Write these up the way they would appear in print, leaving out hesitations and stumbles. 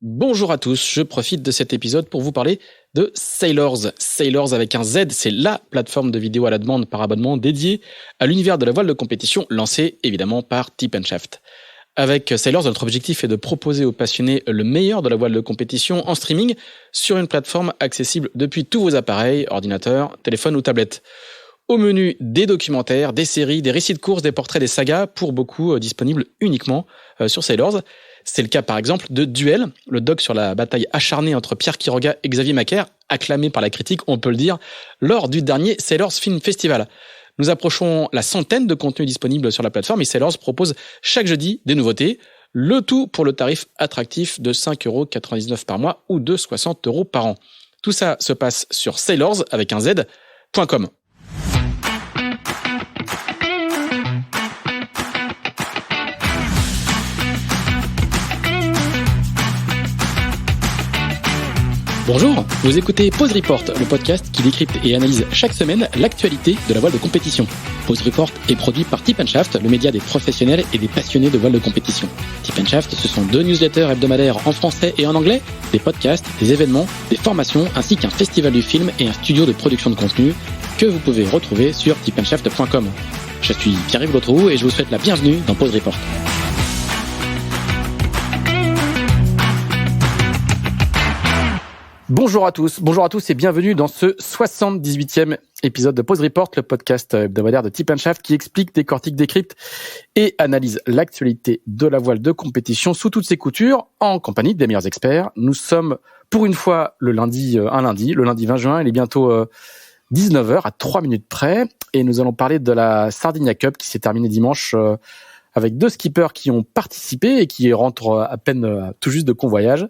Bonjour à tous, je profite de cet épisode pour vous parler de Sailors. Sailors avec un Z, c'est la plateforme de vidéo à la demande par abonnement dédiée à l'univers de la voile de compétition lancée évidemment par Tip & Shaft. Avec Sailors, notre objectif est de proposer aux passionnés le meilleur de la voile de compétition en streaming sur une plateforme accessible depuis tous vos appareils, ordinateurs, téléphones ou tablettes. Au menu, des documentaires, des séries, des récits de courses, des portraits, des sagas, pour beaucoup disponibles uniquement sur Sailors. C'est le cas par exemple de Duel, le doc sur la bataille acharnée entre Pierre Quiroga et Xavier Macaire, acclamé par la critique, on peut le dire, lors du dernier Sailors Film Festival. Nous approchons la centaine de contenus disponibles sur la plateforme et Sailors propose chaque jeudi des nouveautés, le tout pour le tarif attractif de 5,99€ par mois ou de 60€ par an. Tout ça se passe sur sailors avec un Z.com. Bonjour, vous écoutez Pause Report, le podcast qui décrypte et analyse chaque semaine l'actualité de la voile de compétition. Pause Report est produit par Tip & Shaft, le média des professionnels et des passionnés de voile de compétition. Tip & Shaft, ce sont 2 newsletters hebdomadaires en français et en anglais, des podcasts, des événements, des formations, ainsi qu'un festival du film et un studio de production de contenu que vous pouvez retrouver sur tipandshaft.com. Je suis Pierre-Yves Lotrou et je vous souhaite la bienvenue dans Pause Report. Bonjour à tous et bienvenue dans ce 78e épisode de Pause Report, le podcast hebdomadaire de Tip & Shaft qui explique, décortique, décrypte et analyse l'actualité de la voile de compétition sous toutes ses coutures en compagnie des meilleurs experts. Nous sommes pour une fois le lundi 20 juin, il est bientôt 19h à 3 minutes près et nous allons parler de la Sardinia Cup qui s'est terminée dimanche avec 2 skippers qui ont participé et qui rentrent à peine tout juste de convoyage.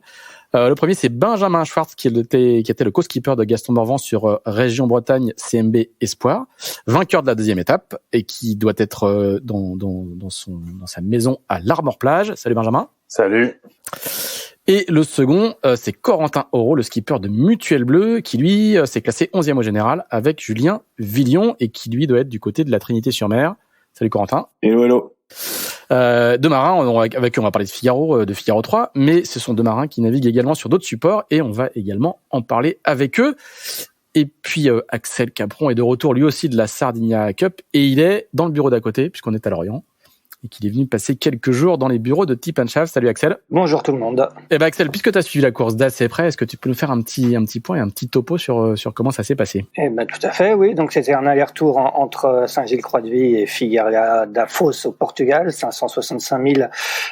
Le premier, c'est Benjamin Schwartz, qui était le co-skipper de Gaston Morvan sur Région Bretagne CMB Espoir, vainqueur de la 2e étape et qui doit être dans sa maison à l'Armor-Plage. Salut Benjamin. Salut. Et le second, c'est Corentin Auro, le skipper de Mutuelle Bleue, qui lui s'est classé 11e au général avec Julien Villion et qui lui doit être du côté de la Trinité-sur-Mer. Salut Corentin. Hello. 2 marins avec qui on va parler de Figaro 3, mais ce sont 2 marins qui naviguent également sur d'autres supports et on va également en parler avec eux. Et puis Axel Capron est de retour lui aussi de la Sardinia Cup et il est dans le bureau d'à côté puisqu'on est à Lorient et qu'il est venu passer quelques jours dans les bureaux de Tip & Shaft. Salut Axel. Bonjour tout le monde. Eh ben Axel, puisque tu as suivi la course d'assez près, est-ce que tu peux nous faire un petit point et un petit topo sur comment ça s'est passé? Eh ben tout à fait, oui. Donc c'était un aller-retour entre Saint-Gilles-Croix-de-Vie et Figueira da Foz au Portugal, 565 000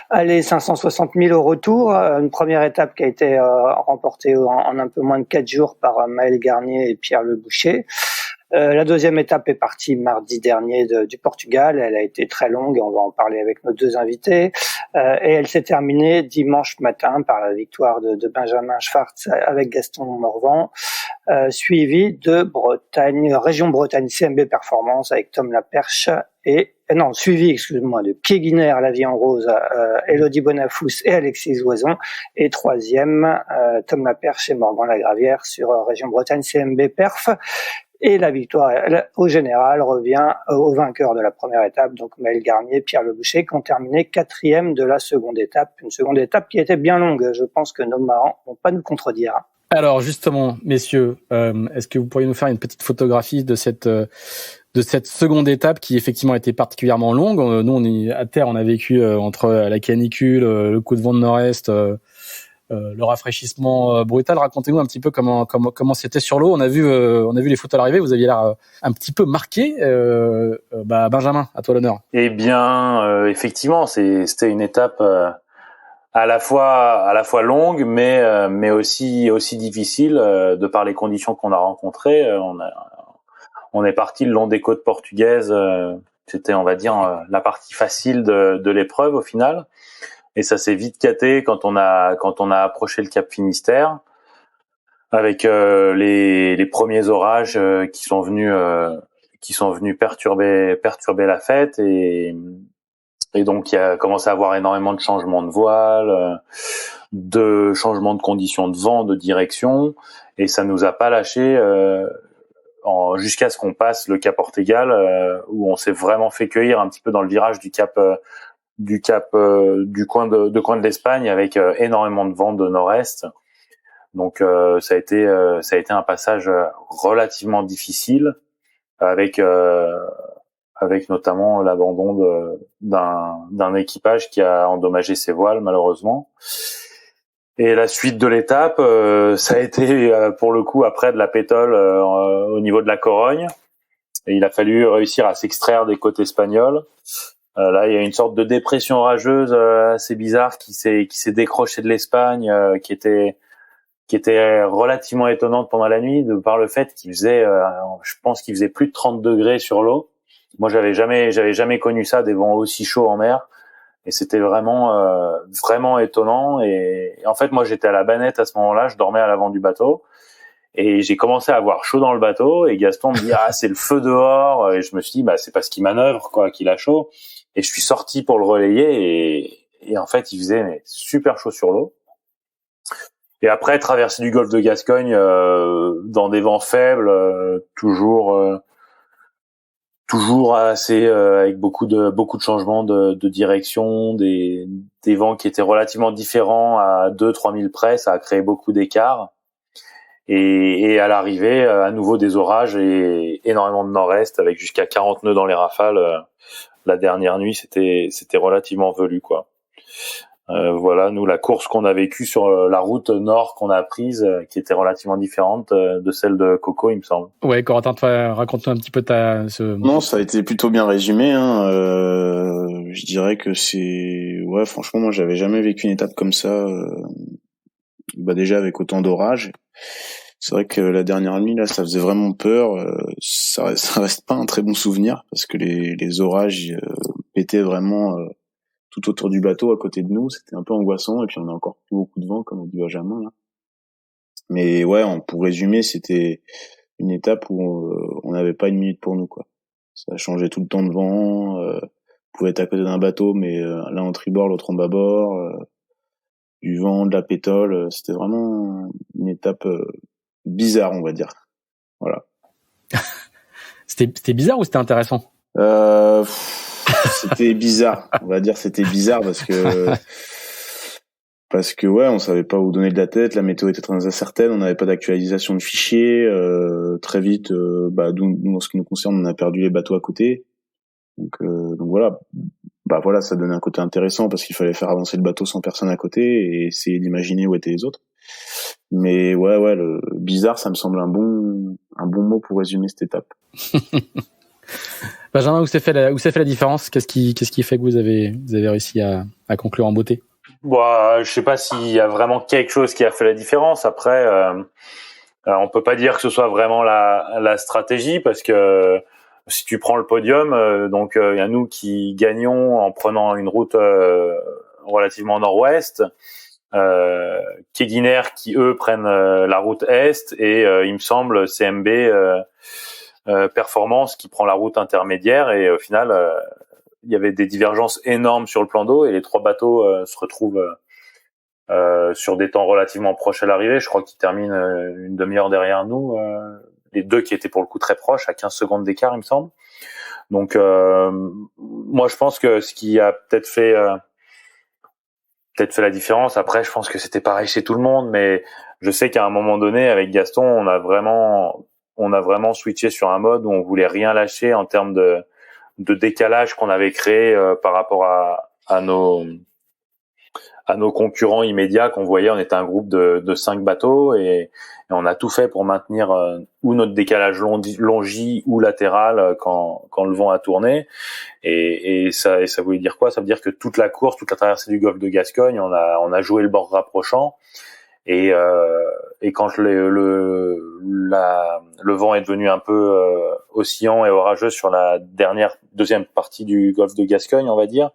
aller, 560 000 au retour. Une première étape qui a été remportée en un peu moins de 4 jours par Maël Garnier et Pierre Le Boucher. La 2e étape est partie mardi dernier du Portugal. Elle a été très longue, on va en parler avec nos 2 invités. Et elle s'est terminée dimanche matin par la victoire de Benjamin Schwartz avec Gaston Morvan, suivi de Région Bretagne CMB Performance avec Tom Laperche suivi de Keguiner La Vie en Rose, Élodie Bonafous et Alexis Loison. Et 3e, Tom Laperche et Morgan Lagravière sur Région Bretagne CMB Perf. Et la victoire au général revient au vainqueur de la première étape, donc Maël Garnier, Pierre Le Boucher, qui ont terminé 4e de la seconde étape. Une seconde étape qui était bien longue. Je pense que nos marins vont pas nous contredire. Alors justement, messieurs, est-ce que vous pourriez nous faire une petite photographie de cette seconde étape qui effectivement a été particulièrement longue? Nous, on est à terre, on a vécu entre la canicule, le coup de vent de nord-est, le rafraîchissement brutal. Racontez-nous un petit peu comment c'était sur l'eau. On a vu les photos à l'arrivée. Vous aviez l'air un petit peu marqué. Benjamin, à toi l'honneur. Eh bien, effectivement, c'était une étape à la fois longue, mais aussi difficile de par les conditions qu'on a rencontrées. On est parti le long des côtes portugaises. C'était, on va dire, la partie facile de l'épreuve au final. Et ça s'est vite gâté quand on a approché le Cap Finistère avec les premiers orages qui sont venus perturber la fête et donc il y a commencé à avoir énormément de changements de voile, de changements de conditions de vent, de direction, et ça nous a pas lâché jusqu'à ce qu'on passe le Cap Ortegal où on s'est vraiment fait cueillir un petit peu dans le virage du Cap du cap du coin de l'Espagne avec énormément de vent de nord-est. Donc ça a été un passage relativement difficile avec notamment l'abandon d'un équipage qui a endommagé ses voiles malheureusement. Et la suite de l'étape, ça a été pour le coup après de la pétole au niveau de la Corogne. Et il a fallu réussir à s'extraire des côtes espagnoles. Là, il y a une sorte de dépression orageuse assez bizarre qui s'est décrochée de l'Espagne, qui était relativement étonnante pendant la nuit, de par le fait qu'il faisait, je pense qu'il faisait plus de 30 degrés sur l'eau. Moi, j'avais jamais connu ça, des vents aussi chauds en mer. Et c'était vraiment étonnant. Et en fait, moi, j'étais à la banette à ce moment-là, je dormais à l'avant du bateau. Et j'ai commencé à avoir chaud dans le bateau. Et Gaston me dit, ah, c'est le feu dehors. Et je me suis dit, bah, c'est parce qu'il manœuvre, quoi, qu'il a chaud. Et je suis sorti pour le relayer. Et en fait, il faisait super chaud sur l'eau. Et après, traverser du golfe de Gascogne dans des vents faibles, toujours assez avec beaucoup de changements de direction, des vents qui étaient relativement différents à 2-3 000 près, ça a créé beaucoup d'écarts. Et à l'arrivée, à nouveau des orages et énormément de nord-est avec jusqu'à 40 nœuds dans les rafales. La dernière nuit, c'était relativement velu, quoi. Voilà, nous, la course qu'on a vécue sur la route nord qu'on a prise, qui était relativement différente de celle de Coco, il me semble. Ouais, Corentin, raconte-nous un petit peu Non, ça a été plutôt bien résumé, hein. Je dirais que ouais, franchement, moi, j'avais jamais vécu une étape comme ça, déjà avec autant d'orages. C'est vrai que la dernière nuit, là, ça faisait vraiment peur. Ça reste pas un très bon souvenir parce que les orages pétaient vraiment tout autour du bateau à côté de nous. C'était un peu angoissant et puis on a encore plus beaucoup de vent, comme on dit Benjamin, là. Mais ouais, pour résumer, c'était une étape où on n'avait pas une minute pour nous, quoi. Ça changeait tout le temps de vent. On pouvait être à côté d'un bateau, mais l'un en tribord, l'autre en bâbord. Du vent, de la pétole. C'était vraiment une étape bizarre, on va dire. Voilà. C'était bizarre ou c'était intéressant? C'était bizarre. On va dire c'était bizarre parce que ouais, on savait pas où donner de la tête. La météo était très incertaine. On n'avait pas d'actualisation de fichiers. Très vite, nous, en ce qui nous concerne, on a perdu les bateaux à côté. Donc voilà. Voilà, ça donnait un côté intéressant parce qu'il fallait faire avancer le bateau sans personne à côté et essayer d'imaginer où étaient les autres. Mais ouais, le bizarre, ça me semble un bon mot pour résumer cette étape. Benjamin, où s'est fait la différence? Qu'est-ce qui fait que vous avez réussi à conclure en beauté? Bon, je sais pas s'il y a vraiment quelque chose qui a fait la différence. Après, on peut pas dire que ce soit vraiment la stratégie parce que si tu prends le podium, il y a nous qui gagnons en prenant une route relativement nord-ouest, Keguiner qui eux prennent la route est et il me semble CMB Performance qui prend la route intermédiaire et au final il y avait des divergences énormes sur le plan d'eau et les trois bateaux se retrouvent sur des temps relativement proches à l'arrivée. Je crois qu'ils terminent une demi-heure derrière nous. Les deux qui étaient pour le coup très proches, à 15 secondes d'écart, il me semble. Donc, moi, je pense que ce qui a peut-être fait la différence, après, je pense que c'était pareil chez tout le monde, mais je sais qu'à un moment donné, avec Gaston, on a vraiment switché sur un mode où on voulait rien lâcher en termes de décalage qu'on avait créé par rapport à nos concurrents immédiats qu'on voyait. On était un groupe de 5 bateaux et on a tout fait pour maintenir ou notre décalage longi ou latéral quand le vent a tourné. Et ça voulait dire quoi? Ça veut dire que toute la course, toute la traversée du golfe de Gascogne, on a joué le bord rapprochant. Et quand le vent est devenu un peu oscillant et orageux sur la deuxième partie du golfe de Gascogne, on va dire,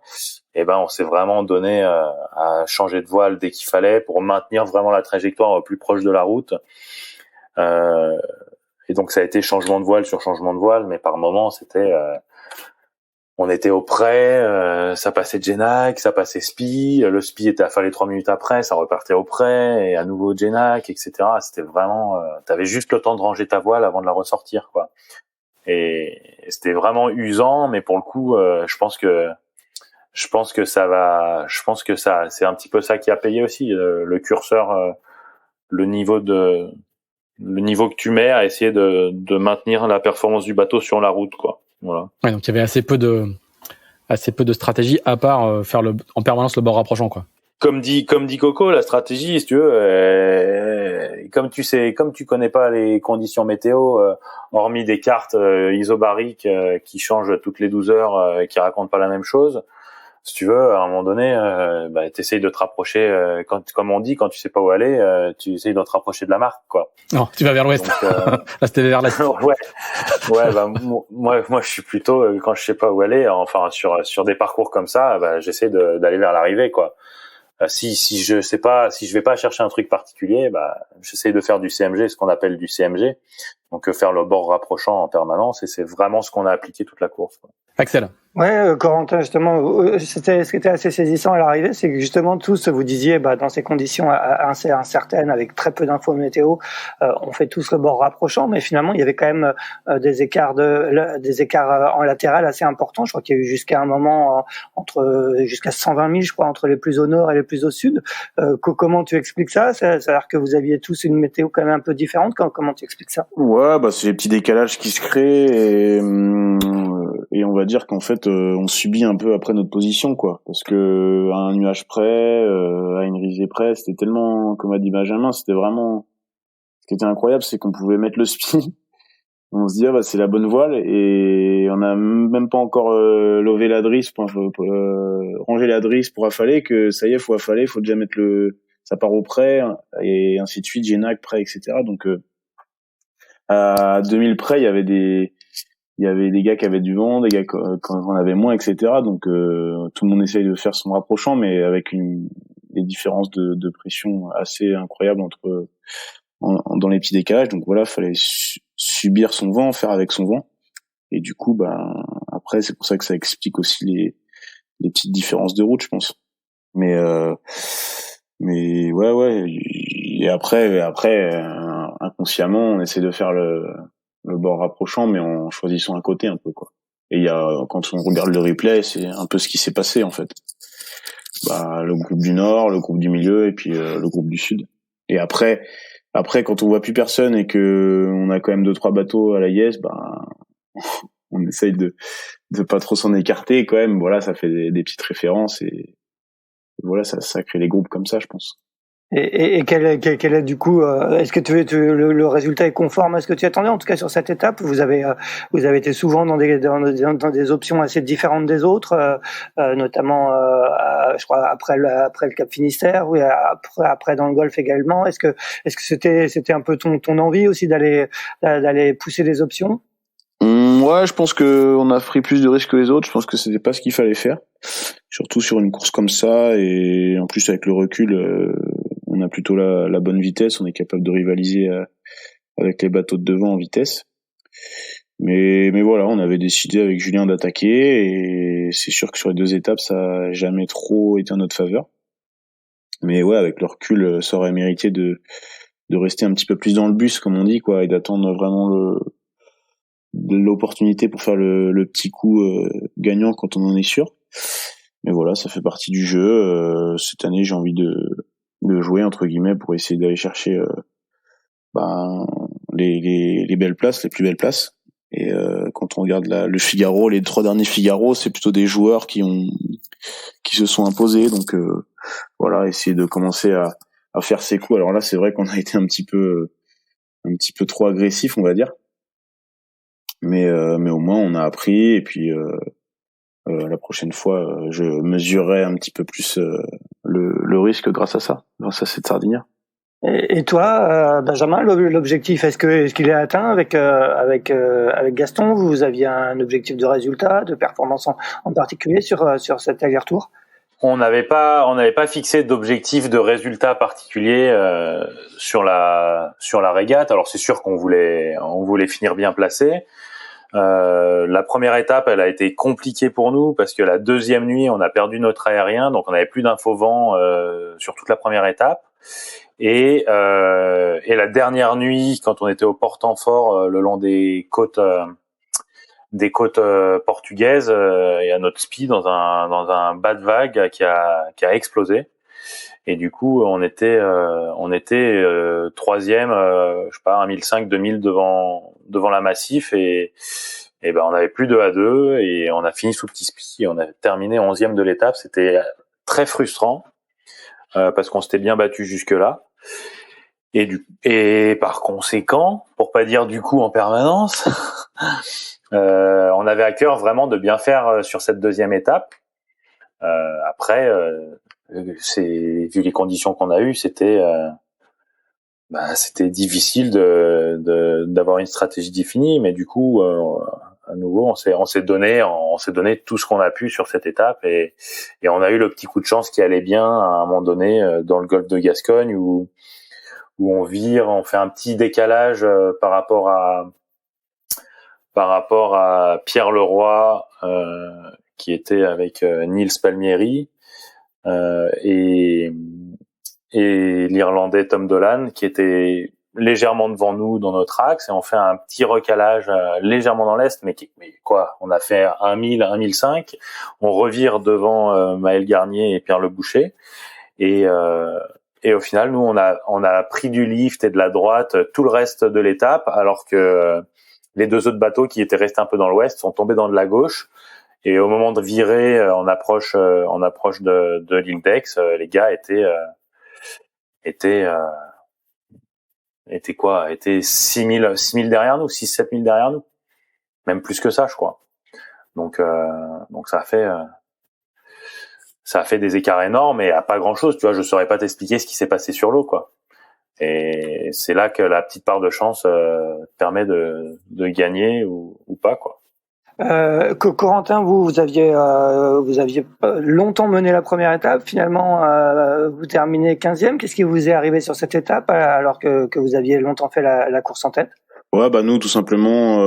on s'est vraiment donné à changer de voile dès qu'il fallait pour maintenir vraiment la trajectoire plus proche de la route. Et donc ça a été changement de voile sur changement de voile, mais par moment c'était on était au près, ça passait Genac, ça passait Spi, le Spi était affalé 3 minutes après, ça repartait au près, et à nouveau Genac, etc. C'était vraiment, t'avais juste le temps de ranger ta voile avant de la ressortir, quoi. Et c'était vraiment usant, mais pour le coup, je pense que je pense que c'est un petit peu ça qui a payé aussi, le curseur, le niveau que tu mets à essayer de maintenir la performance du bateau sur la route, quoi. Voilà. Ouais, donc il y avait assez peu de stratégie à part faire en permanence le bord rapprochant, quoi. Comme dit Coco, la stratégie, si tu veux, comme tu connais pas les conditions météo, hormis des cartes isobariques qui changent toutes les 12 heures et qui racontent pas la même chose, si tu veux, à un moment donné, t'essayes de te rapprocher, comme on dit, quand tu sais pas où aller, tu essayes de te rapprocher de la marque, quoi. Non, tu vas vers l'ouest. Là, c'était vers l'est. moi, je suis plutôt, quand je sais pas où aller, enfin, sur des parcours comme ça, j'essaie d'aller vers l'arrivée, quoi. Si je sais pas, si je vais pas chercher un truc particulier, j'essaie de faire du CMG, ce qu'on appelle du CMG. Donc, faire le bord rapprochant en permanence, et c'est vraiment ce qu'on a appliqué toute la course, quoi. Axel. Ouais, Corentin, justement, ce qui était assez saisissant à l'arrivée, c'est que justement tous vous disiez, dans ces conditions assez incertaines, avec très peu d'infos météo, on fait tous le bord rapprochant, mais finalement il y avait quand même des écarts en latéral assez importants. Je crois qu'il y a eu jusqu'à un moment jusqu'à 120 000, je crois, entre les plus au nord et les plus au sud. Comment tu expliques ça? C'est-à-dire que vous aviez tous une météo quand même un peu différente. Comment tu expliques ça? Ouais, c'est les petits décalages qui se créent et on va dire qu'en fait on subit un peu après notre position, quoi, parce que à un nuage près, à une risée près, c'était tellement, comme a dit Benjamin, c'était vraiment, ce qui était incroyable, c'est qu'on pouvait mettre le spin, on se dit c'est la bonne voile, et on n'a même pas encore levé la drisse, ranger la drisse pour affaler, que ça y est, faut affaler, faut déjà mettre ça part au près, et ainsi de suite, Génac près, etc. Donc à 2000 près, il y avait des gars qui avaient du vent, des gars quand on avait moins, etc. Donc tout le monde essaye de faire son rapprochant, mais avec des différences de pression assez incroyables dans les petits décalages. Donc voilà, fallait subir son vent, faire avec son vent. Et du coup, après, c'est pour ça que ça explique aussi les petites différences de route, je pense. Mais ouais. Et après, inconsciemment, on essaie de faire le bord rapprochant, mais en choisissant un côté un peu, quoi. Et quand on regarde le replay, c'est un peu ce qui s'est passé, en fait. Le groupe du Nord, le groupe du milieu, et puis le groupe du Sud. Et après, quand on voit plus personne et que on a quand même 2-3 bateaux à la Yes, on essaye de pas trop s'en écarter, quand même. Voilà, ça fait des petites références, et voilà, ça crée des groupes comme ça, je pense. Et quel est du coup, est-ce que le résultat est conforme à ce que tu attendais, en tout cas sur cette étape? Vous avez été souvent dans des options assez différentes des autres, notamment je crois après le Cap Finistère, oui, après dans le Golfe également. Est-ce que c'était un peu ton envie aussi d'aller pousser des options? Ouais, je pense que on a pris plus de risques que les autres. Je pense que c'était pas ce qu'il fallait faire, surtout sur une course comme ça, et en plus avec le recul, on a plutôt la bonne vitesse, on est capable de rivaliser avec les bateaux de devant en vitesse. Mais voilà, on avait décidé avec Julien d'attaquer, et c'est sûr que sur les 2 étapes, ça a jamais trop été en notre faveur. Mais ouais, avec le recul, ça aurait mérité de rester un petit peu plus dans le bus, comme on dit, quoi, et d'attendre vraiment l'opportunité pour faire le petit coup gagnant quand on en est sûr. Mais voilà, ça fait partie du jeu. Cette année, j'ai envie de jouer, entre guillemets, pour essayer d'aller chercher les belles places, les plus belles places. Et quand on regarde le Figaro, les 3 derniers Figaro, c'est plutôt des joueurs qui se sont imposés. Donc voilà, essayer de commencer à faire ses coups. Alors là, c'est vrai qu'on a été un petit peu trop agressif, on va dire. Mais au moins on a appris, et puis la prochaine fois, je mesurerai un petit peu plus le risque grâce à cette sardinière. Et toi, Benjamin, l'objectif, est-ce qu'il est atteint avec Gaston? Vous aviez un objectif de résultat, de performance en particulier sur cet aller-retour? On n'avait pas fixé d'objectif de résultat particulier sur la régate. Alors c'est sûr qu'on voulait finir bien placé. La première étape, elle a été compliquée pour nous parce que la deuxième nuit, on a perdu notre aérien, donc on n'avait plus d'info-vent sur toute la première étape. Et la dernière nuit, quand on était au Portenfort, le long des côtes des côtes portugaises, il y a notre spi dans un bas de vague qui a explosé. Et du coup, on était troisième, je sais pas, 1005, 2000 devant la Massif, et ben on avait plus 2-2 et on a fini sous petit spi. On a terminé 11e de l'étape. C'était très frustrant parce qu'on s'était bien battu jusque là. Et par conséquent, pour pas dire du coup en permanence, on avait à cœur vraiment de bien faire sur cette deuxième étape. Après, vu les conditions qu'on a eues, c'était difficile d'avoir une stratégie définie, mais du coup, à nouveau, on s'est donné tout ce qu'on a pu sur cette étape, et on a eu le petit coup de chance qui allait bien à un moment donné dans le golfe de Gascogne où on vire, on fait un petit décalage par rapport à Pierre Leroy qui était avec Nils Palmieri et l'Irlandais Tom Dolan qui était légèrement devant nous dans notre axe, et on fait un petit recalage légèrement dans l'est, mais quoi, on a fait 1000, 1005, on revire devant Maël Garnier et Pierre Le Boucher, et au final, nous, on a pris du lift et de la droite tout le reste de l'étape, alors que les deux autres bateaux qui étaient restés un peu dans l'ouest sont tombés dans de la gauche. Et au moment de virer, on approche de l'île d'Aix, les gars étaient 6000 derrière nous, 6-7000 derrière nous. Même plus que ça, je crois. Donc ça a fait des écarts énormes et à pas grand chose, tu vois, je saurais pas t'expliquer ce qui s'est passé sur l'eau, quoi. Et c'est là que la petite part de chance permet de gagner ou pas, quoi. Corentin, vous aviez longtemps mené la première étape. Finalement, vous terminez 15e. Qu'est-ce qui vous est arrivé sur cette étape alors que vous aviez longtemps fait la course en tête? Ouais, bah nous, tout simplement,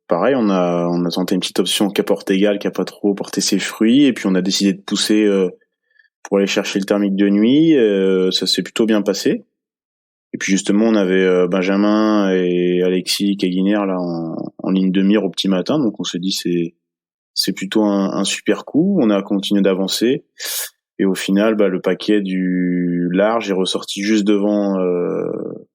pareil, on a tenté une petite option qui a porté égal, qui a pas trop porté ses fruits, et puis on a décidé de pousser pour aller chercher le thermique de nuit. Ça s'est plutôt bien passé. Et puis justement, on avait Benjamin et Alexis Caguiner là en ligne de mire au petit matin, donc on s'est dit c'est plutôt un super coup. On a continué d'avancer, et au final, le paquet du large est ressorti juste devant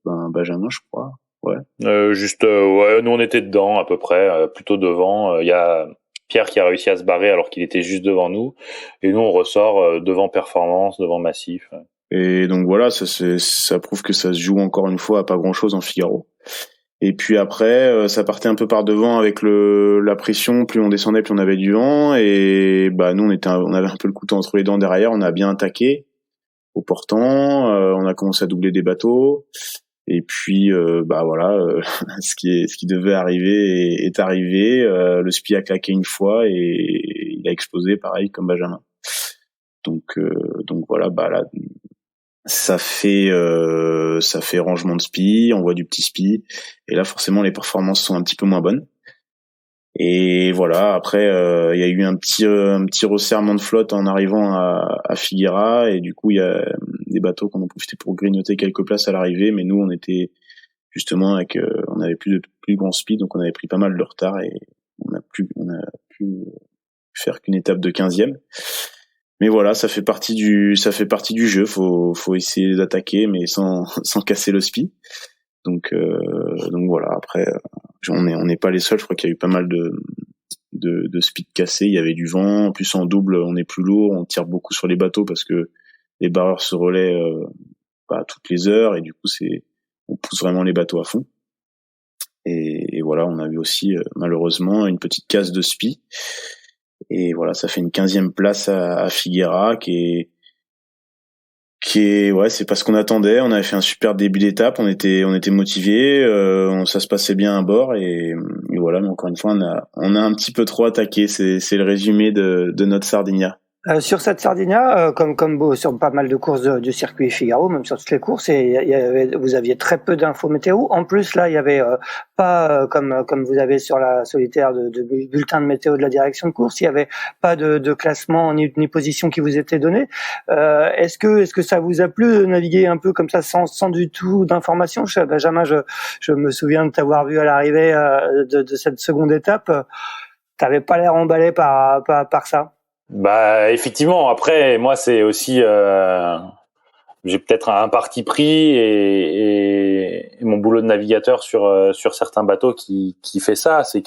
Benjamin, je crois. Ouais. Ouais, nous on était dedans à peu près, plutôt devant. Il y a Pierre qui a réussi à se barrer alors qu'il était juste devant nous, et nous on ressort devant Performance, devant Massif. Et donc voilà, ça prouve que ça se joue encore une fois à pas grand-chose en Figaro. Et puis après, ça partait un peu par devant avec la pression. Plus on descendait, plus on avait du vent. Et nous, on avait un peu le couteau entre les dents derrière. On a bien attaqué au portant. On a commencé à doubler des bateaux. Et puis voilà, ce qui devait arriver est arrivé. Le spi a claqué une fois et il a explosé pareil comme Benjamin. Donc voilà, là, ça fait rangement de spi, on voit du petit spi, et là forcément les performances sont un petit peu moins bonnes. Et voilà, après il y a eu un petit resserrement de flotte en arrivant à Figueira, et du coup il y a des bateaux qu'on a profité pour grignoter quelques places à l'arrivée, mais nous on était justement on avait plus grand speed, donc on avait pris pas mal de retard, et on a pu faire qu'une étape de 15e. Mais voilà, ça fait partie du jeu. Faut essayer d'attaquer, mais sans casser le spi. Donc voilà. Après, on n'est pas les seuls. Je crois qu'il y a eu pas mal de speed cassés. Il y avait du vent. En plus, en double, on est plus lourd. On tire beaucoup sur les bateaux parce que les barreurs se relaient toutes les heures, et du coup, on pousse vraiment les bateaux à fond. Et voilà, on a eu aussi malheureusement une petite casse de spi. Et voilà, ça fait une 15e place à Figueira qui est ouais, c'est pas ce qu'on attendait. On avait fait un super début d'étape, on était motivés, ça se passait bien à bord, et voilà, mais encore une fois on a un petit peu trop attaqué. C'est le résumé de notre Sardinia. Sur cette Sardinia, comme sur pas mal de courses du circuit Figaro, même sur toutes les courses, vous aviez très peu d'infos météo. En plus, là, il y avait pas comme vous avez sur la solitaire de bulletin de météo de la direction de course, il y avait pas de classement ni position qui vous était donné. Est-ce que ça vous a plu de naviguer un peu comme ça sans du tout d'informations? Benjamin, je me souviens de t'avoir vu à l'arrivée de cette seconde étape. T'avais pas l'air emballé par ça. Bah effectivement. Après, moi c'est aussi j'ai peut-être un parti pris et mon boulot de navigateur sur certains bateaux qui fait ça, c'est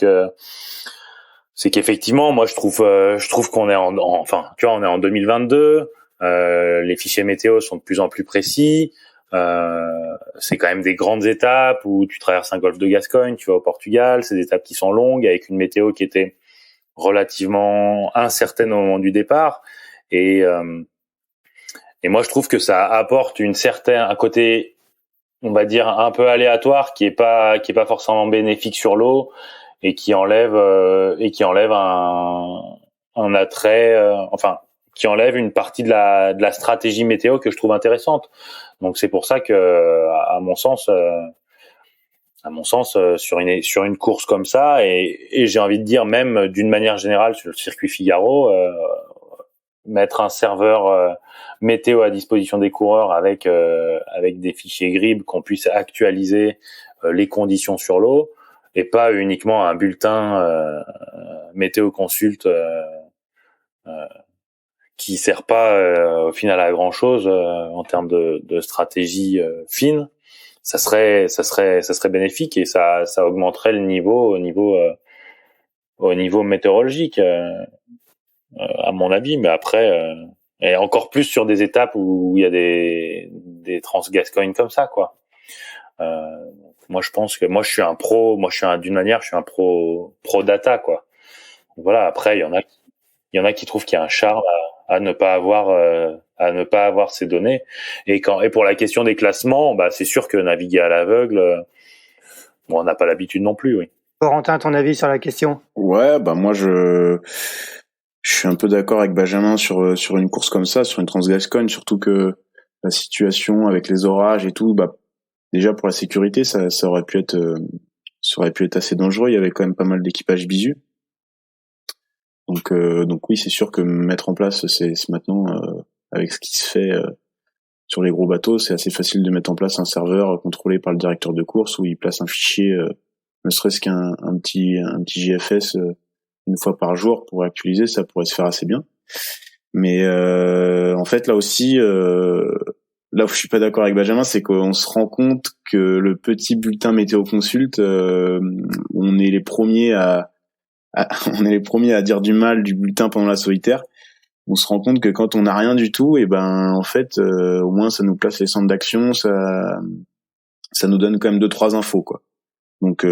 qu'effectivement moi je trouve qu'on est enfin tu vois on est en 2022, les fichiers météo sont de plus en plus précis. C'est quand même des grandes étapes où tu traverses un golfe de Gascogne, tu vas au Portugal, c'est des étapes qui sont longues avec une météo qui était relativement incertaine au moment du départ et moi je trouve que ça apporte un côté on va dire un peu aléatoire qui est pas forcément bénéfique sur l'eau et qui enlève un attrait enfin qui enlève une partie de la stratégie météo que je trouve intéressante. Donc c'est pour ça que à mon sens sur une course comme ça et j'ai envie de dire même d'une manière générale sur le circuit Figaro, mettre un serveur météo à disposition des coureurs avec des fichiers GRIB qu'on puisse actualiser les conditions sur l'eau et pas uniquement un bulletin météo consult qui sert pas au final à grand chose en termes de stratégie fine. Ça serait bénéfique et ça augmenterait le niveau au niveau météorologique à mon avis. Mais après et encore plus sur des étapes où il y a des Trans-Gascogne comme ça quoi. Moi je pense que je suis un pro data quoi. Voilà, après il y en a qui trouvent qu'il y a un charme à ne pas avoir ces données et pour la question des classements, bah c'est sûr que naviguer à l'aveugle on n'a pas l'habitude non plus, oui. Corentin, ton avis sur la question? Ouais, bah moi je suis un peu d'accord avec Benjamin sur une course comme ça, sur une Trans-Gascogne, surtout que la situation avec les orages et tout, bah déjà pour la sécurité, ça aurait pu être assez dangereux. Il y avait quand même pas mal d'équipages bisu. Donc oui, c'est sûr que mettre en place, c'est maintenant avec ce qui se fait sur les gros bateaux, c'est assez facile de mettre en place un serveur contrôlé par le directeur de course où il place un fichier, ne serait-ce qu'un petit JFS une fois par jour pour actualiser, ça pourrait se faire assez bien. Mais en fait là aussi, là où je suis pas d'accord avec Benjamin, c'est qu'on se rend compte que le petit bulletin météo consult, on est les premiers à dire du mal du bulletin pendant la solitaire. On se rend compte que quand on n'a rien du tout, et ben en fait, au moins ça nous place les centres d'action, ça nous donne quand même 2-3 infos quoi. Donc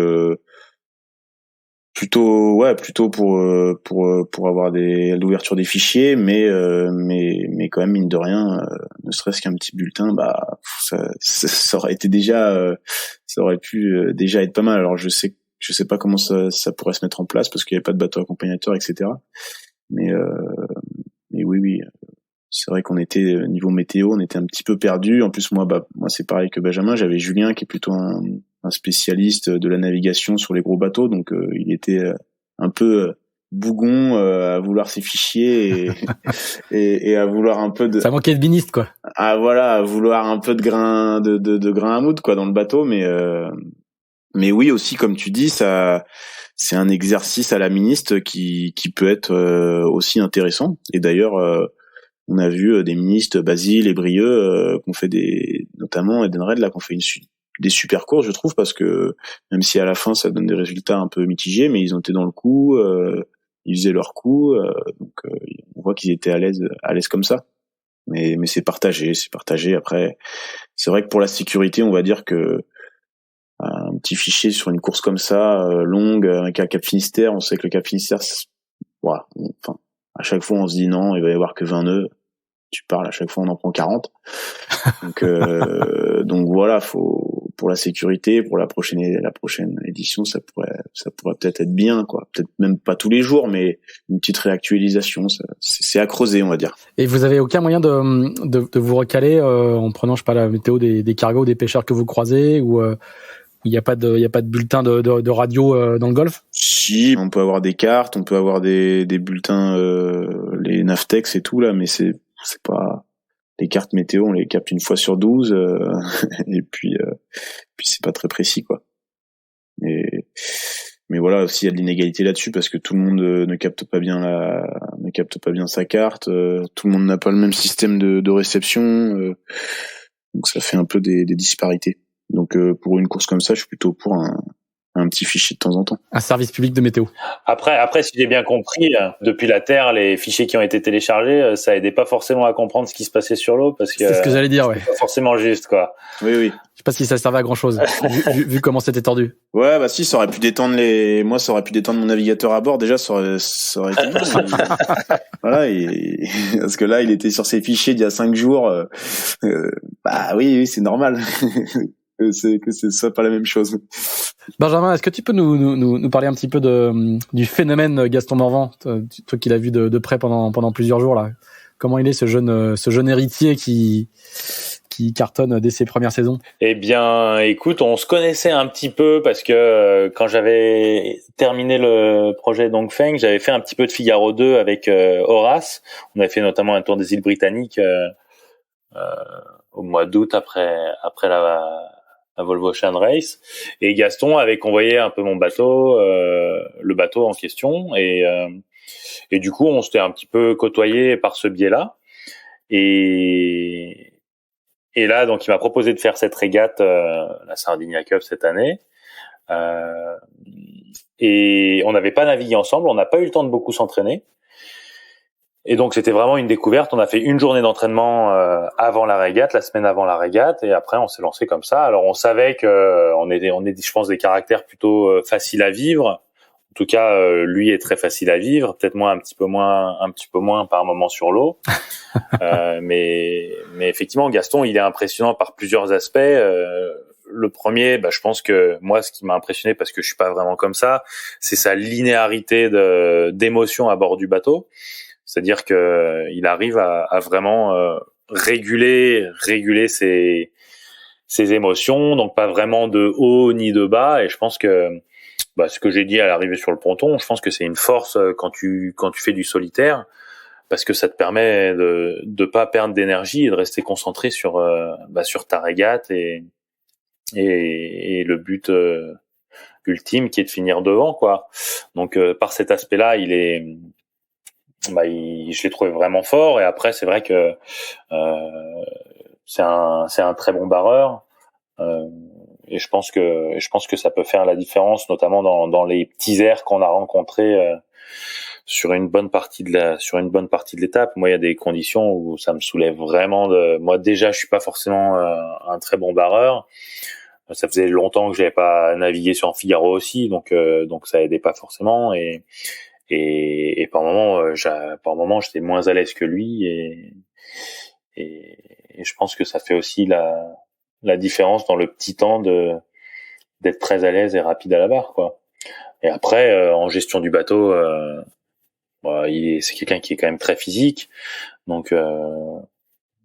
plutôt pour avoir l'ouverture des fichiers, mais quand même mine de rien, ne serait-ce qu'un petit bulletin, bah ça aurait été ça aurait pu déjà être pas mal. Alors je sais pas comment ça pourrait se mettre en place parce qu'il y avait pas de bateau accompagnateur, etc. Mais oui, c'est vrai qu'on était niveau météo, on était un petit peu perdu. En plus moi c'est pareil que Benjamin, j'avais Julien qui est plutôt un spécialiste de la navigation sur les gros bateaux, donc il était un peu bougon à vouloir ses fichiers et à vouloir un peu de ça manquait de biniste quoi. À vouloir un peu de grain de grain à moudre quoi dans le bateau, mais oui aussi comme tu dis, ça c'est un exercice à la ministre qui peut être aussi intéressant. Et d'ailleurs on a vu des ministres Basile et Brieux qu'on fait notamment Edenred là qu'on fait des super courses je trouve, parce que même si à la fin ça donne des résultats un peu mitigés, mais ils ont été dans le coup, ils faisaient leur coup, donc on voit qu'ils étaient à l'aise comme ça. Mais c'est partagé. Après c'est vrai que pour la sécurité on va dire que un petit fichier sur une course comme ça longue avec un Cap Finistère, on sait que le Cap Finistère voilà, enfin à chaque fois on se dit non, il va y avoir que 20 nœuds, tu parles à chaque fois on en prend 40. Donc voilà, faut pour la sécurité, pour la prochaine édition, ça pourrait peut-être être bien, quoi. Peut-être même pas tous les jours, mais une petite réactualisation, c'est à creuser, on va dire. Et vous avez aucun moyen de vous recaler en prenant, je sais pas, la météo des cargos, des pêcheurs que vous croisez, ou il y a pas de bulletin de radio dans le golfe? Si, on peut avoir des cartes, on peut avoir des bulletins, les Navtex et tout là, mais c'est pas les cartes météo, on les capte une fois sur 12 et puis c'est pas très précis, quoi. Mais voilà, aussi il y a de l'inégalité là-dessus parce que tout le monde ne capte pas bien sa carte, tout le monde n'a pas le même système de réception, donc ça fait un peu des disparités. Donc pour une course comme ça, je suis plutôt pour un petit fichier de temps en temps. Un service public de météo. Après, si j'ai bien compris, depuis la Terre, les fichiers qui ont été téléchargés, ça aidait pas forcément à comprendre ce qui se passait sur l'eau, parce que c'est ce que j'allais dire, ouais. Pas forcément juste, quoi. Oui. Je sais pas si ça servait à grand chose, vu comment c'était tordu. Ouais, bah si, ça aurait pu détendre mon navigateur à bord, déjà, ça aurait été bien. Voilà, parce que là, il était sur ses fichiers d'il y a 5 jours, bah oui, c'est normal. que ce soit pas la même chose. Benjamin, est-ce que tu peux nous parler un petit peu du phénomène Gaston Morvan, toi qui l'as vu de près pendant plusieurs jours là. Comment il est ce jeune héritier qui cartonne dès ses premières saisons? Eh bien, écoute, on se connaissait un petit peu parce que quand j'avais terminé le projet Dongfeng, j'avais fait un petit peu de Figaro 2 avec Horace. On avait fait notamment un tour des îles Britanniques au mois d'août après la Volvo Ocean Race, et Gaston avait convoyé un peu mon bateau, le bateau en question, et du coup on s'était un petit peu côtoyé par ce biais-là, et là donc il m'a proposé de faire cette régate, la Sardinia Cup cette année, et on n'avait pas navigué ensemble, on n'a pas eu le temps de beaucoup s'entraîner. Et donc c'était vraiment une découverte. On a fait une journée d'entraînement avant la régate, la semaine avant la régate, et après on s'est lancé comme ça. Alors on savait que on est je pense des caractères plutôt faciles à vivre. En tout cas, lui est très facile à vivre. Peut-être moi un petit peu moins par moment sur l'eau. Mais effectivement, Gaston, il est impressionnant par plusieurs aspects. Le premier, je pense que moi, ce qui m'a impressionné, parce que je suis pas vraiment comme ça, c'est sa linéarité d'émotions à bord du bateau. C'est-à-dire que il arrive à vraiment réguler ses émotions, donc pas vraiment de haut ni de bas. Et je pense que ce que j'ai dit à l'arrivée sur le ponton, je pense que c'est une force quand tu fais du solitaire, parce que ça te permet de pas perdre d'énergie et de rester concentré sur ta régate et le but ultime qui est de finir devant, quoi. Donc par cet aspect-là, je l'ai trouvé vraiment fort, et après c'est vrai que c'est un très bon barreur, et je pense que ça peut faire la différence, notamment dans les petits airs qu'on a rencontrés sur une bonne partie de l'étape. Moi, il y a des conditions où ça me soulève vraiment moi déjà je suis pas forcément un très bon barreur. Ça faisait longtemps que j'avais pas navigué sur Figaro aussi, donc ça aidait pas forcément, et par moment j'étais moins à l'aise que lui, et je pense que ça fait aussi la différence dans le petit temps d'être très à l'aise et rapide à la barre, quoi. Et après en gestion du bateau, c'est quelqu'un qui est quand même très physique, donc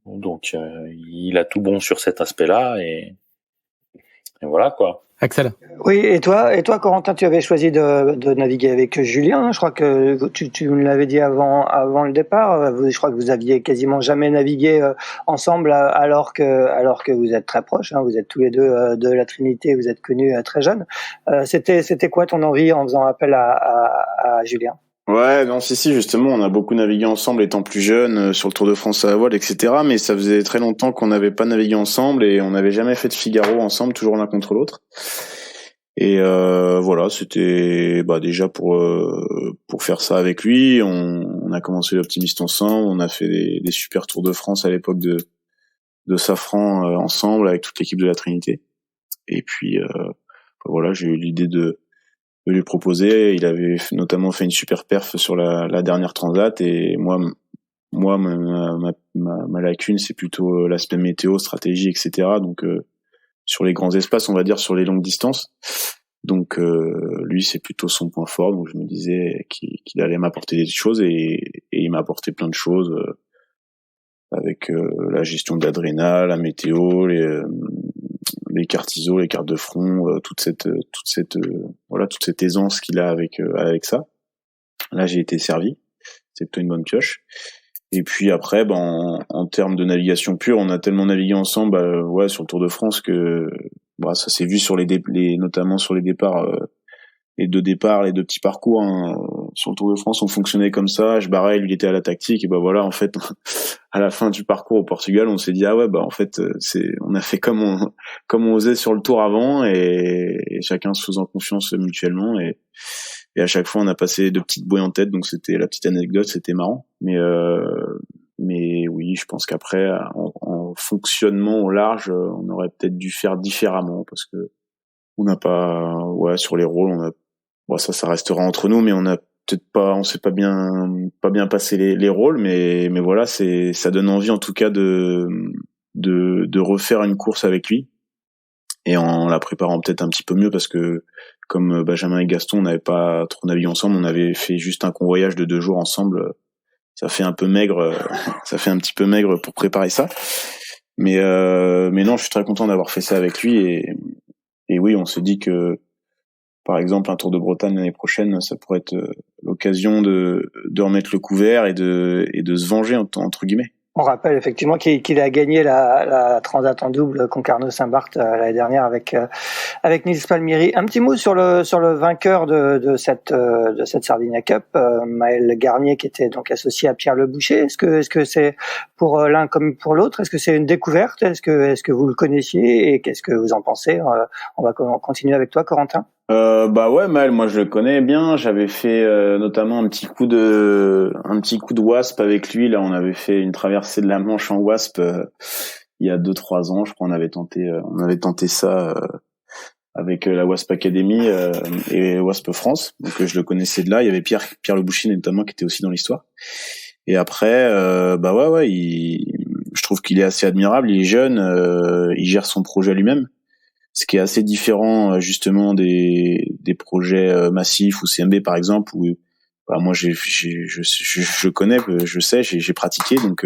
il a tout bon sur cet aspect-là, et voilà, quoi. Axel. Oui, et toi, Corentin, tu avais choisi de naviguer avec Julien. Je crois que tu me l'avais dit avant le départ. Je crois que vous aviez quasiment jamais navigué ensemble, alors que vous êtes très proches. Vous êtes tous les deux de la Trinité. Vous êtes connus très jeunes. C'était quoi ton envie en faisant appel à Julien? Ouais, non, si, justement, on a beaucoup navigué ensemble étant plus jeunes sur le Tour de France à la voile, etc. Mais ça faisait très longtemps qu'on n'avait pas navigué ensemble, et on n'avait jamais fait de Figaro ensemble, toujours l'un contre l'autre. Et voilà, c'était déjà pour faire ça avec lui. On a commencé l'Optimiste ensemble, on a fait des super Tours de France à l'époque de Safran ensemble avec toute l'équipe de la Trinité. Et puis voilà, j'ai eu l'idée de lui proposer. Il avait notamment fait une super perf sur la dernière Transat, et moi ma lacune, c'est plutôt l'aspect météo, stratégie, etc. Donc sur les grands espaces, on va dire, sur les longues distances. Donc lui, c'est plutôt son point fort. Donc je me disais qu'il allait m'apporter des choses et il m'a apporté plein de choses avec la gestion de l'adrénal, la météo, les cartes ISO, les cartes de front, toute cette aisance qu'il a avec ça. Là, j'ai été servi. C'est plutôt une bonne pioche. Et puis après, en termes de navigation pure, on a tellement navigué ensemble, sur le Tour de France que ça s'est vu sur notamment sur les départs, les deux petits parcours. Hein. Sur le Tour de France, on fonctionnait comme ça. Je barrais, lui il était à la tactique. Et en fait, à la fin du parcours au Portugal, on s'est dit en fait, on a fait comme on osait sur le Tour avant, et chacun se faisant confiance mutuellement. Et à chaque fois, on a passé de petites bouées en tête. Donc c'était la petite anecdote, c'était marrant. Mais oui, je pense qu'après, en fonctionnement au large, on aurait peut-être dû faire différemment, parce que on n'a pas, sur les rôles, ça restera entre nous, mais on s'est pas bien passé les rôles, mais voilà, ça donne envie en tout cas de refaire une course avec lui, et en la préparant peut-être un petit peu mieux, parce que comme Benjamin et Gaston, on n'avait pas trop navigué ensemble, on avait fait juste un convoyage de 2 jours ensemble. Ça fait un peu maigre, ça fait un petit peu maigre pour préparer ça. Mais non, je suis très content d'avoir fait ça avec lui, et oui, on se dit que, par exemple, un Tour de Bretagne l'année prochaine, ça pourrait être l'occasion de remettre le couvert et de se venger entre guillemets. On rappelle effectivement qu'il a gagné la Transat en double Concarneau-Saint-Barth l'année dernière avec Nils Palmieri. Un petit mot sur le vainqueur de cette Sardinia Cup, Maël Garnier, qui était donc associé à Pierre Le Boucher. Est-ce que c'est pour l'un comme pour l'autre? Est-ce que c'est une découverte? Est-ce que vous le connaissiez, et qu'est-ce que vous en pensez? On va continuer avec toi, Corentin. Maël, moi je le connais bien. J'avais fait notamment un petit coup de wasp avec lui. Là, on avait fait une traversée de la Manche en wasp il y a 2-3 ans. Je crois on avait tenté ça avec la Wasp Academy et Wasp France. Donc je le connaissais de là. Il y avait Pierre Le Boucher notamment, qui était aussi dans l'histoire. Et après, je trouve qu'il est assez admirable. Il est jeune, il gère son projet lui-même. Ce qui est assez différent justement des projets massifs ou CMB par exemple, où moi je connais, je sais, j'ai pratiqué, donc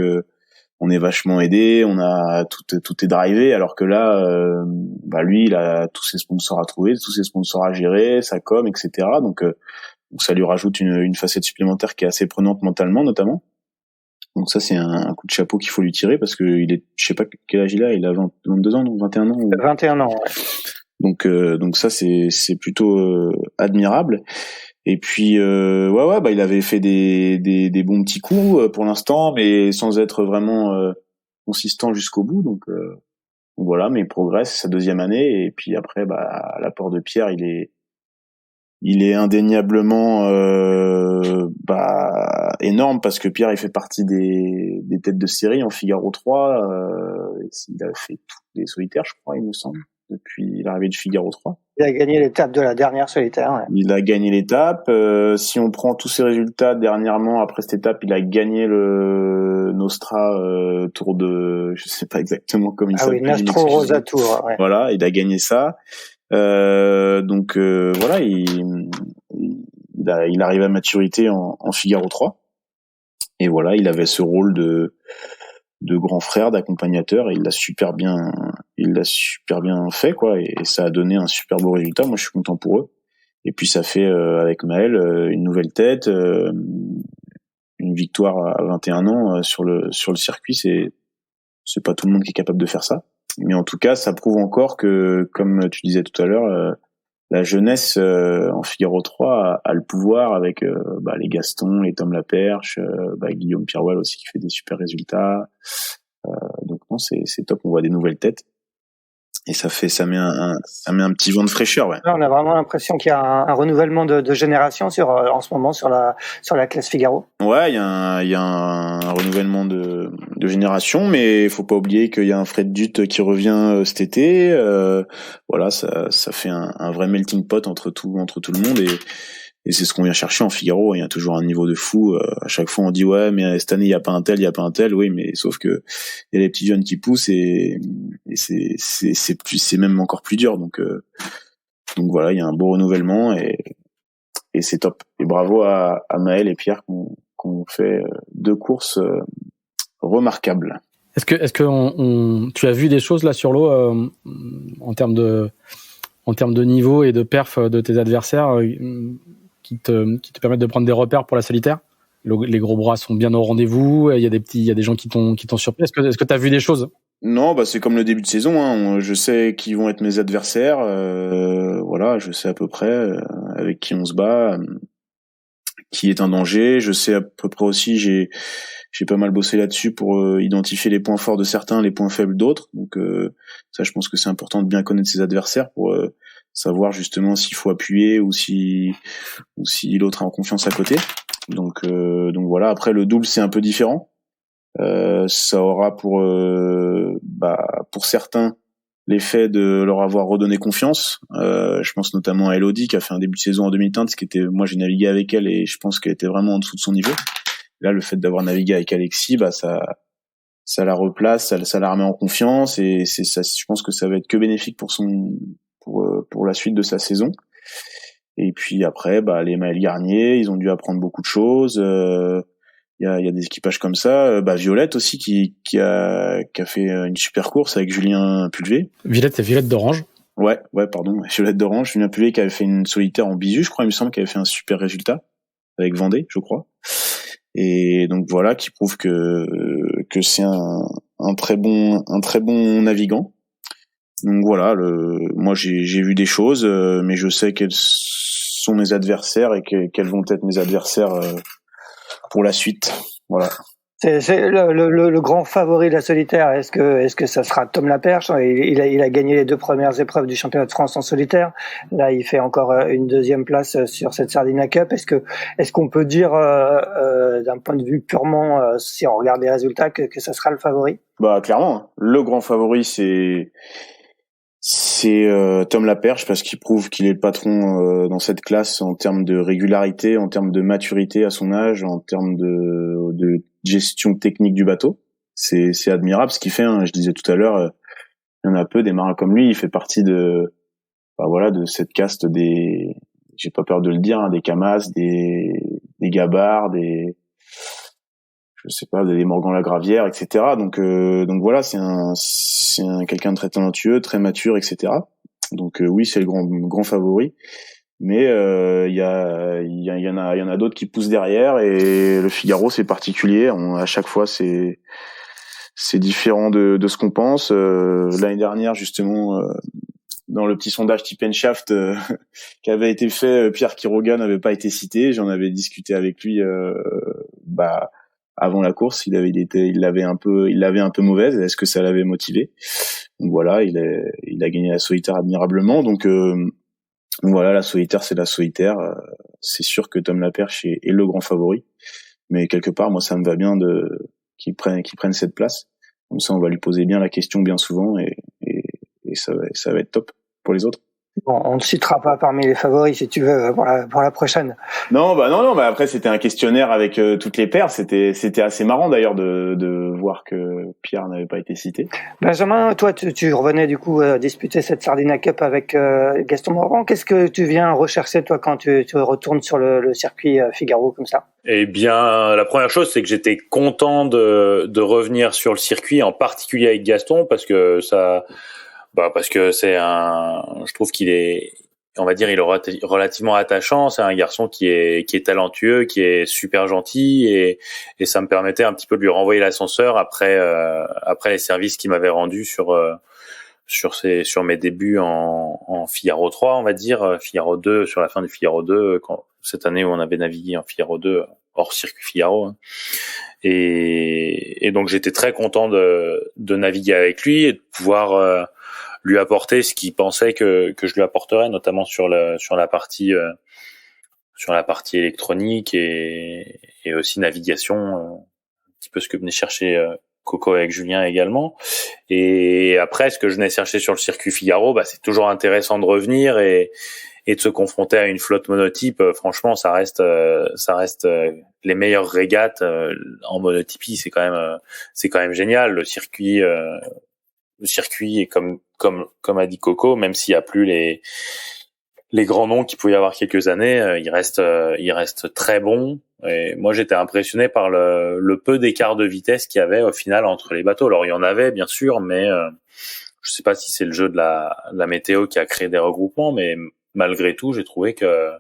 on est vachement aidé, on a tout est drivé, alors que là lui il a tous ses sponsors à trouver, tous ses sponsors à gérer, sa com, etc. Donc ça lui rajoute une facette supplémentaire qui est assez prenante mentalement notamment. Donc ça, c'est un coup de chapeau qu'il faut lui tirer, parce que je sais pas quel âge il a 22 ans, non, 21 ans. 21 ans, ouais. Donc ça, c'est plutôt admirable. Et puis, il avait fait des bons petits coups pour l'instant, mais sans être vraiment consistant jusqu'au bout. Donc voilà, mais il progresse, sa 2e année. Et puis après, l'apport de Pierre, il est indéniablement énorme, parce que Pierre, il fait partie des têtes de série en Figaro 3. Il a fait tous les solitaires, je crois, il me semble, depuis l'arrivée de Figaro 3. Il a gagné l'étape de la dernière solitaire. Ouais. Il a gagné l'étape. Si on prend tous ses résultats dernièrement, après cette étape, il a gagné le Nostra Tour de... Je sais pas exactement comment il s'appelle. Ah oui, Nostro Rosa Tour. Ouais. Voilà, il a gagné ça. Voilà, il arrive à maturité en Figaro 3, et voilà, il avait ce rôle de grand frère, d'accompagnateur, et il l'a super bien fait, quoi, et ça a donné un super beau résultat. Moi, je suis content pour eux. Et puis ça fait avec Maël une nouvelle tête, une victoire à 21 ans sur le circuit. C'est pas tout le monde qui est capable de faire ça. Mais en tout cas, ça prouve encore que, comme tu disais tout à l'heure, la jeunesse en Figaro 3 a le pouvoir, avec les Gaston, les Tom Laperche, Guillaume Pirouel aussi, qui fait des super résultats. Donc non, c'est top. On voit des nouvelles têtes, et ça met un petit vent de fraîcheur. Ouais. On a vraiment l'impression qu'il y a un renouvellement de génération en ce moment sur la classe Figaro. Ouais, il y a un renouvellement de génération, mais il faut pas oublier qu'il y a un Fred Dutt qui revient cet été. Voilà, ça fait un vrai melting pot entre tout le monde, Et c'est ce qu'on vient chercher en Figaro. Il y a toujours un niveau de fou. À chaque fois, on dit ouais, mais cette année il y a pas un tel. Oui, mais sauf que il y a les petits jeunes qui poussent et c'est même encore plus dur. Donc voilà, il y a un beau renouvellement et c'est top. Et bravo à Maël et Pierre qu'on fait 2 courses remarquables. Est-ce que tu as vu des choses là sur l'eau en termes de niveau et de perf de tes adversaires qui te permettent de prendre des repères pour la solitaire? Les gros bras sont bien au rendez-vous. Il y a des gens qui t'ont surpris. Est-ce que tu as vu des choses? Non, c'est comme le début de saison, hein. Je sais qui vont être mes adversaires. Voilà, je sais à peu près avec qui on se bat, qui est un danger. Je sais à peu près aussi, j'ai pas mal bossé là-dessus pour identifier les points forts de certains, les points faibles d'autres. Donc ça, je pense que c'est important de bien connaître ses adversaires pour savoir justement s'il faut appuyer ou si l'autre a en confiance à côté. Donc voilà. Après, le double, c'est un peu différent. Ça aura pour certains l'effet de leur avoir redonné confiance. Je pense notamment à Elodie qui a fait un début de saison en 2015, moi j'ai navigué avec elle et je pense qu'elle était vraiment en dessous de son niveau. Là, le fait d'avoir navigué avec Alexis, ça la replace, ça la remet en confiance et c'est ça. Je pense que ça va être que bénéfique pour la suite de sa saison. Et puis après, les Maël Garnier, ils ont dû apprendre beaucoup de choses. Il y a des équipages comme ça. Violette aussi qui a fait une super course avec Julien Pulvé. Violette, c'est Violette d'Orange. Ouais, pardon. Violette d'Orange, Julien Pulvé qui avait fait une solitaire en bisu, je crois, il me semble, qu'il avait fait un super résultat avec Vendée, je crois. Et donc voilà, qui prouve que c'est un très bon navigant. Donc voilà, moi j'ai vu des choses, mais je sais quels sont mes adversaires et quels vont être mes adversaires pour la suite. Voilà. C'est le grand favori de la solitaire. Est-ce que ça sera Tom Laperche? Il a gagné les 2 premières épreuves du championnat de France en solitaire. Là, il fait encore une 2e place sur cette Sardinia Cup. Est-ce qu'on peut dire, d'un point de vue purement, si on regarde les résultats, que ça sera le favori? Clairement, le grand favori c'est Tom Laperche parce qu'il prouve qu'il est le patron dans cette classe en termes de régularité, en termes de maturité à son âge, en termes de gestion technique du bateau. C'est admirable ce qu'il fait, hein. Je disais tout à l'heure, il y en a peu des marins comme lui. Il fait partie de cette caste des, j'ai pas peur de le dire, hein, des Camas, des Gabard, des Morgan Lagravière, etc. Donc voilà, c'est quelqu'un de très talentueux, très mature, etc. Donc oui, c'est le grand favori. Mais il y en a d'autres qui poussent derrière et le Figaro c'est particulier. À chaque fois c'est différent de ce qu'on pense. L'année dernière justement dans le petit sondage Tip & Shaft qui avait été fait, Pierre Quiroga n'avait pas été cité. J'en avais discuté avec lui avant la course. Il l'avait un peu mauvaise. Est-ce que ça l'avait motivé? Donc voilà, il a gagné la solitaire admirablement. Donc voilà, la solitaire, c'est la solitaire. C'est sûr que Tom Laperche est le grand favori. Mais quelque part, moi, ça me va bien qu'il prenne cette place. Comme ça, on va lui poser bien la question bien souvent et ça va être top pour les autres. Bon, on ne citera pas parmi les favoris si tu veux pour la prochaine. Non, après c'était un questionnaire avec toutes les paires. C'était assez marrant d'ailleurs de voir que Pierre n'avait pas été cité. Benjamin, toi tu revenais du coup disputer cette Sardinia Cup avec Gaston Morvan. Qu'est-ce que tu viens rechercher toi quand tu retournes sur le circuit Figaro comme ça? Eh bien, la première chose, c'est que j'étais content de revenir sur le circuit, en particulier avec Gaston, parce que je trouve qu'il est, on va dire, il est relativement attachant. C'est un garçon qui est talentueux, qui est super gentil et ça me permettait un petit peu de lui renvoyer l'ascenseur après les services qu'il m'avait rendus sur mes débuts en Figaro 3, on va dire, Figaro 2, sur la fin du Figaro 2, cette année où on avait navigué en Figaro 2 hors circuit Figaro. Hein. Et donc j'étais très content de naviguer avec lui et de pouvoir lui apporter ce qu'il pensait que je lui apporterais, notamment sur la partie électronique et aussi navigation, un petit peu ce que venait chercher Coco avec Julien également. Et après, ce que je venais chercher sur le circuit Figaro, c'est toujours intéressant de revenir et de se confronter à une flotte monotype, franchement, ça reste les meilleures régates en monotypie. C'est quand même génial. Le circuit est comme a dit Coco, même s'il y a plus les grands noms qu'il pouvait y avoir quelques années, il reste très bon. Et moi, j'étais impressionné par le peu d'écart de vitesse qu'il y avait au final entre les bateaux. Alors, il y en avait, bien sûr, mais je sais pas si c'est le jeu de la météo qui a créé des regroupements, mais malgré tout, j'ai trouvé que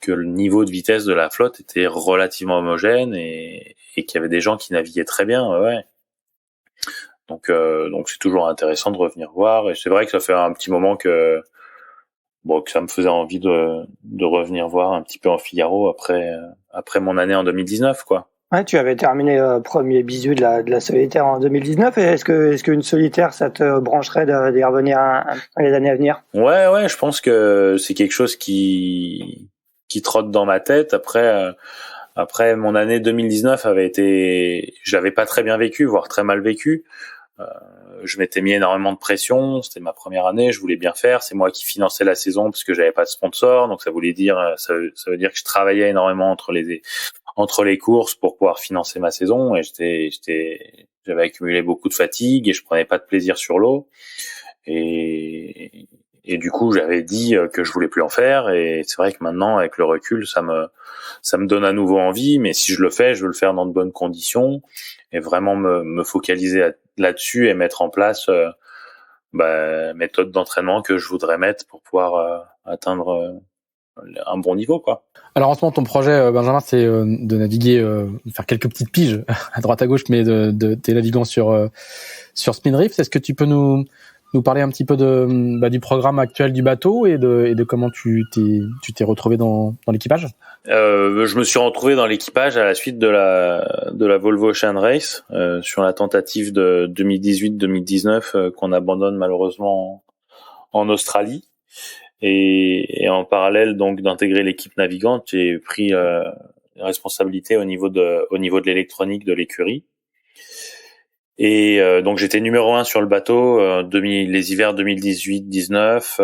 le niveau de vitesse de la flotte était relativement homogène et qu'il y avait des gens qui naviguaient très bien, ouais. Donc c'est toujours intéressant de revenir voir. Et c'est vrai que ça fait un petit moment que ça me faisait envie de revenir voir un petit peu en Figaro après mon année en 2019, quoi. Ouais, tu avais terminé premier bisu de la solitaire en 2019. Et est-ce qu'une solitaire, ça te brancherait d'y revenir dans les années à venir? Ouais, je pense que c'est quelque chose qui trotte dans ma tête. Après mon année 2019 j'avais pas très bien vécu, voire très mal vécu. Je m'étais mis énormément de pression. C'était ma première année, je voulais bien faire. C'est moi qui finançais la saison parce que j'avais pas de sponsor, donc ça veut dire que je travaillais énormément entre les courses pour pouvoir financer ma saison. Et j'avais accumulé beaucoup de fatigue et je prenais pas de plaisir sur l'eau. Et du coup, j'avais dit que je voulais plus en faire. Et c'est vrai que maintenant, avec le recul, ça me donne à nouveau envie. Mais si je le fais, je veux le faire dans de bonnes conditions et vraiment me focaliser là-dessus et mettre en place méthode d'entraînement que je voudrais mettre pour pouvoir atteindre un bon niveau, quoi. Alors en ce moment, ton projet, Benjamin, c'est de naviguer, faire quelques petites piges à droite à gauche, mais t'es navigant sur Spinrift. Est-ce que tu peux nous parler un petit peu du programme actuel du bateau et de comment tu t'es retrouvé dans l'équipage? Je me suis retrouvé dans l'équipage à la suite de la Volvo Ocean Race sur la tentative de 2018-2019 qu'on abandonne malheureusement en Australie. Et en parallèle donc d'intégrer l'équipe navigante, j'ai pris responsabilité au niveau de l'électronique de l'écurie. Et donc j'étais numéro 1 sur le bateau les hivers 2018-19,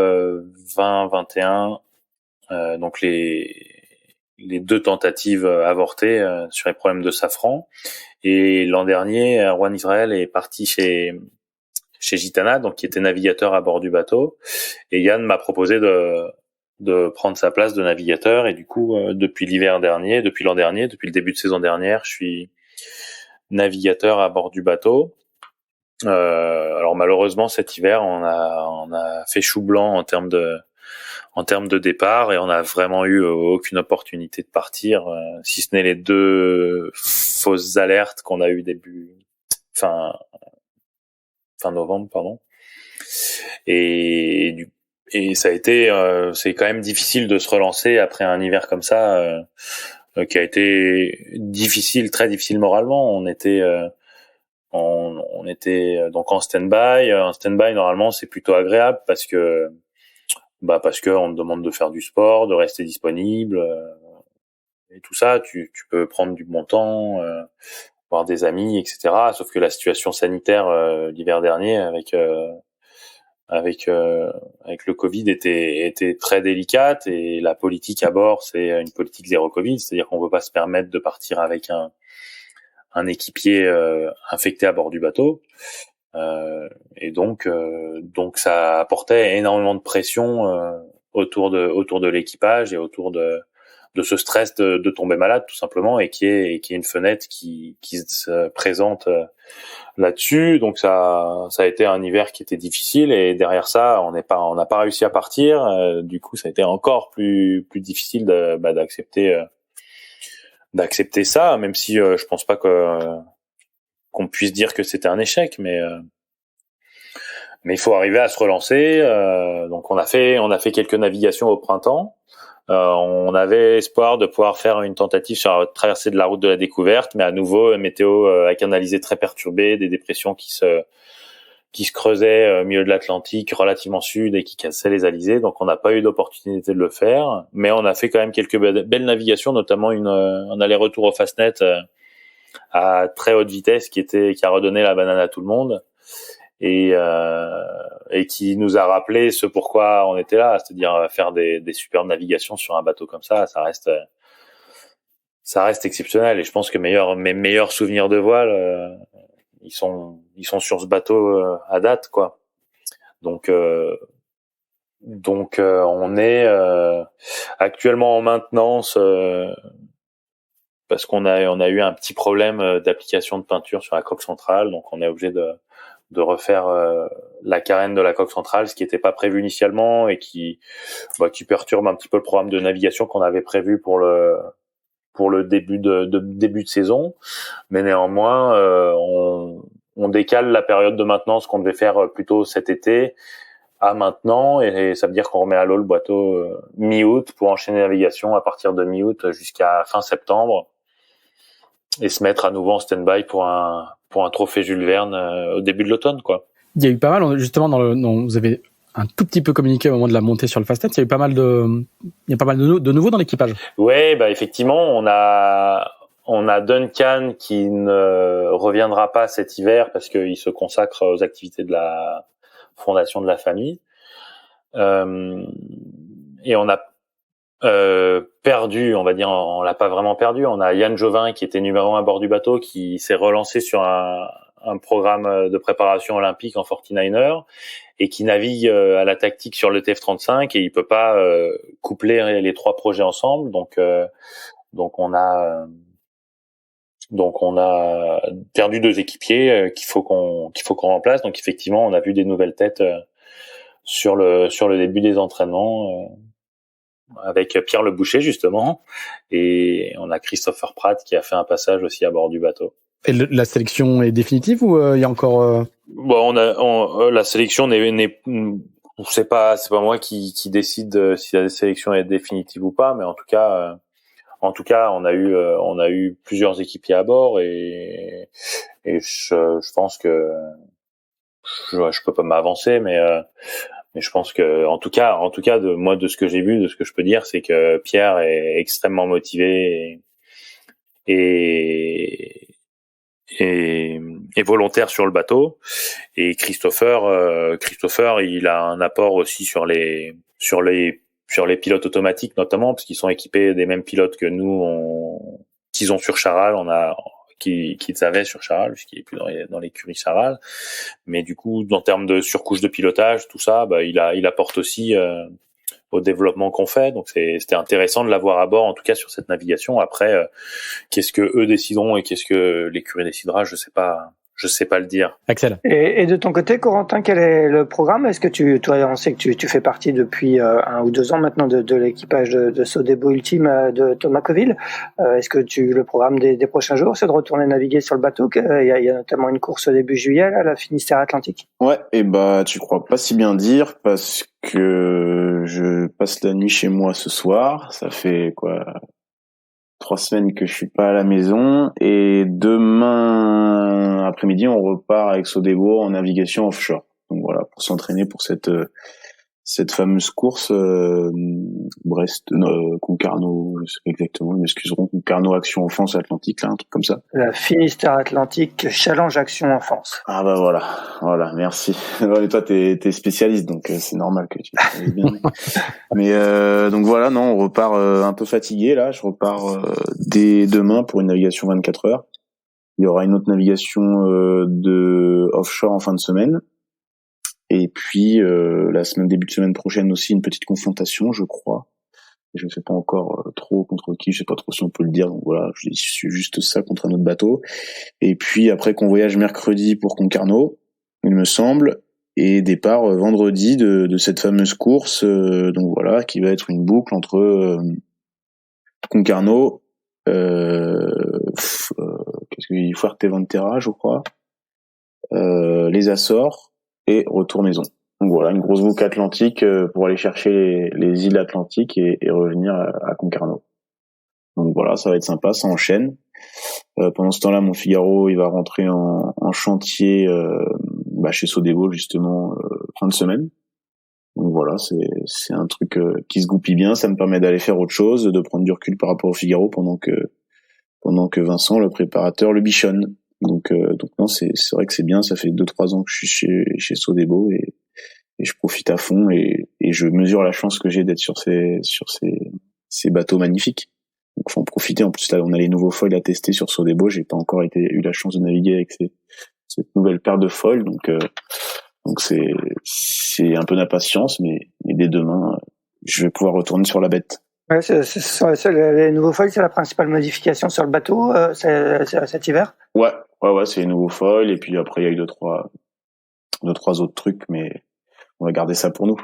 20-21, donc les deux tentatives avortées sur les problèmes de safran. Et l'an dernier, Juan Israel est parti chez Gitana, donc qui était navigateur à bord du bateau. Et Yann m'a proposé de prendre sa place de navigateur. Et du coup, depuis l'an dernier, depuis le début de saison dernière, je suis navigateur à bord du bateau. Alors malheureusement cet hiver, on a fait chou blanc en termes de départ et on n'a vraiment eu aucune opportunité de partir, si ce n'est les 2 fausses alertes qu'on a eu fin novembre, pardon. Et ça a été, c'est quand même difficile de se relancer après un hiver comme ça, qui a été difficile, très difficile moralement. On était donc en stand-by. Un stand-by, normalement, c'est plutôt agréable parce que on te demande de faire du sport, de rester disponible, et tout ça. Tu peux prendre du bon temps, voir des amis, etc. Sauf que la situation sanitaire l'hiver dernier avec le Covid était très délicate et la politique à bord, c'est une politique zéro Covid, c'est-à-dire qu'on ne peut pas se permettre de partir avec un équipier infecté à bord du bateau. Et donc ça apportait énormément de pression autour de l'équipage et autour de ce stress de tomber malade tout simplement, et qui est une fenêtre qui se présente là-dessus. Donc ça a été un hiver qui était difficile, et derrière ça on n'a pas réussi à partir. Du coup ça a été encore plus difficile d'accepter ça, même si je pense pas qu'on puisse dire que c'était un échec, mais il faut arriver à se relancer. Donc on a fait quelques navigations au printemps. On avait espoir de pouvoir faire une tentative sur la traversée de la route de la découverte, mais à nouveau météo avec un alizé très perturbé, des dépressions qui se creusaient au milieu de l'Atlantique, relativement sud, et qui cassaient les alisés. Donc on n'a pas eu d'opportunité de le faire, mais on a fait quand même quelques belles navigations, notamment un aller-retour au Fastnet à très haute vitesse qui a redonné la banane à tout le monde. et qui nous a rappelé ce pourquoi on était là, c'est-à-dire faire des superbes navigations sur un bateau comme ça reste exceptionnel. Et je pense que mes meilleurs souvenirs de voile, ils sont sur ce bateau à date, quoi. Donc on est actuellement en maintenance parce qu'on a eu un petit problème d'application de peinture sur la coque centrale, donc on est obligé de refaire la carène de la coque centrale, ce qui n'était pas prévu initialement et qui perturbe un petit peu le programme de navigation qu'on avait prévu pour le début de saison. Mais néanmoins, on décale la période de maintenance qu'on devait faire plutôt cet été à maintenant, et ça veut dire qu'on remet à l'eau le bateau mi-août pour enchaîner la navigation à partir de mi-août jusqu'à fin septembre et se mettre à nouveau en stand-by pour un trophée Jules Verne au début de l'automne, quoi. Il y a eu pas mal, justement, vous avez un tout petit peu communiqué au moment de la montée sur le Fastnet, il y a pas mal de nouveaux dans l'équipage. Ouais, effectivement, on a Duncan qui ne reviendra pas cet hiver parce qu'il se consacre aux activités de la fondation de la famille. Et on a perdu, on va dire, on l'a pas vraiment perdu. On a Yann Jovin qui était numéro 1 à bord du bateau, qui s'est relancé sur un programme de préparation olympique en 49er et qui navigue à la tactique sur le TF35, et il peut pas coupler les 3 projets ensemble. Donc on a perdu 2 équipiers qu'il faut qu'on remplace. Donc effectivement, on a vu des nouvelles têtes sur le début des entraînements avec Pierre Le Boucher justement, et on a Christopher Pratt qui a fait un passage aussi à bord du bateau. Et la sélection est définitive ou il y a encore la sélection c'est pas moi qui décide si la sélection est définitive ou pas, mais en tout cas on a eu plusieurs équipiers à bord, et je pense que je peux pas m'avancer, mais je pense que en tout cas de ce que j'ai vu, de ce que je peux dire, c'est que Pierre est extrêmement motivé et volontaire sur le bateau, et Christopher il a un apport aussi sur les pilotes automatiques, notamment parce qu'ils sont équipés des mêmes pilotes que nous qu'ils ont sur Charal, qu'ils avaient sur Charal, puisqu'il est plus dans l'écurie Charal. Mais du coup, en termes de surcouche de pilotage, tout ça, il apporte aussi au développement qu'on fait. Donc c'était intéressant de l'avoir à bord, en tout cas sur cette navigation. Après, qu'est-ce que eux décideront et qu'est-ce que l'écurie décidera, je sais pas le dire. Axel. Et de ton côté, Corentin, quel est le programme? Est-ce que toi, on sait que tu fais partie depuis 1 ou 2 ans maintenant de l'équipage de Sodebo Ultime de Thomas Coville. Est-ce que le programme des prochains jours, c'est de retourner naviguer sur le bateau? Il y a notamment une course au début juillet, là, la Finistère Atlantique. Ouais, et tu crois pas si bien dire, parce que je passe la nuit chez moi ce soir. Ça fait 3 semaines que je suis pas à la maison, et demain après-midi on repart avec Sodebo en navigation offshore. Donc voilà, pour s'entraîner pour cette fameuse course Concarneau, exactement, ils m'excuseront, Concarneau Action Enfance Atlantique, là, un truc comme ça. La Finistère Atlantique Challenge Action Enfance. Ah voilà, merci. Et toi t'es spécialiste, donc c'est normal que tu connaisses bien. Mais donc voilà, non, on repart un peu fatigué là. Je repars dès demain pour une navigation 24 heures. Il y aura une autre navigation de offshore en fin de semaine. Et puis début de semaine prochaine aussi, une petite confrontation, je crois. Je ne sais pas encore trop contre qui, je sais pas trop si on peut le dire. Donc voilà, je suis juste ça contre un autre bateau. Et puis après qu'on voyage mercredi pour Concarneau, il me semble, et départ vendredi de cette fameuse course. Donc voilà, qui va être une boucle entre Concarneau, Fuerteventura, je crois, les Açores et retour maison. Donc voilà, une grosse boucle atlantique pour aller chercher les îles Atlantiques et revenir à Concarneau. Donc voilà, ça va être sympa, ça enchaîne. Pendant ce temps-là, mon Figaro, il va rentrer en chantier chez Sodebo justement fin de semaine. Donc voilà, c'est un truc qui se goupille bien. Ça me permet d'aller faire autre chose, de prendre du recul par rapport au Figaro pendant que Vincent, le préparateur, le bichonne. Donc non, c'est vrai que c'est bien. Ça fait 2-3 ans que je suis chez Sodebo et je profite à fond et je mesure la chance que j'ai d'être sur ces bateaux magnifiques. Donc faut en profiter. En plus là, on a les nouveaux foils à tester sur Sodebo. J'ai pas encore eu la chance de naviguer avec cette nouvelle paire de foils. Donc c'est un peu d'impatience, mais dès demain, je vais pouvoir retourner sur la bête. Ouais, les nouveaux foils, c'est la principale modification sur le bateau cet hiver. Ouais, c'est les nouveaux foils et puis après il y a eu deux trois autres trucs, mais on va garder ça pour nous.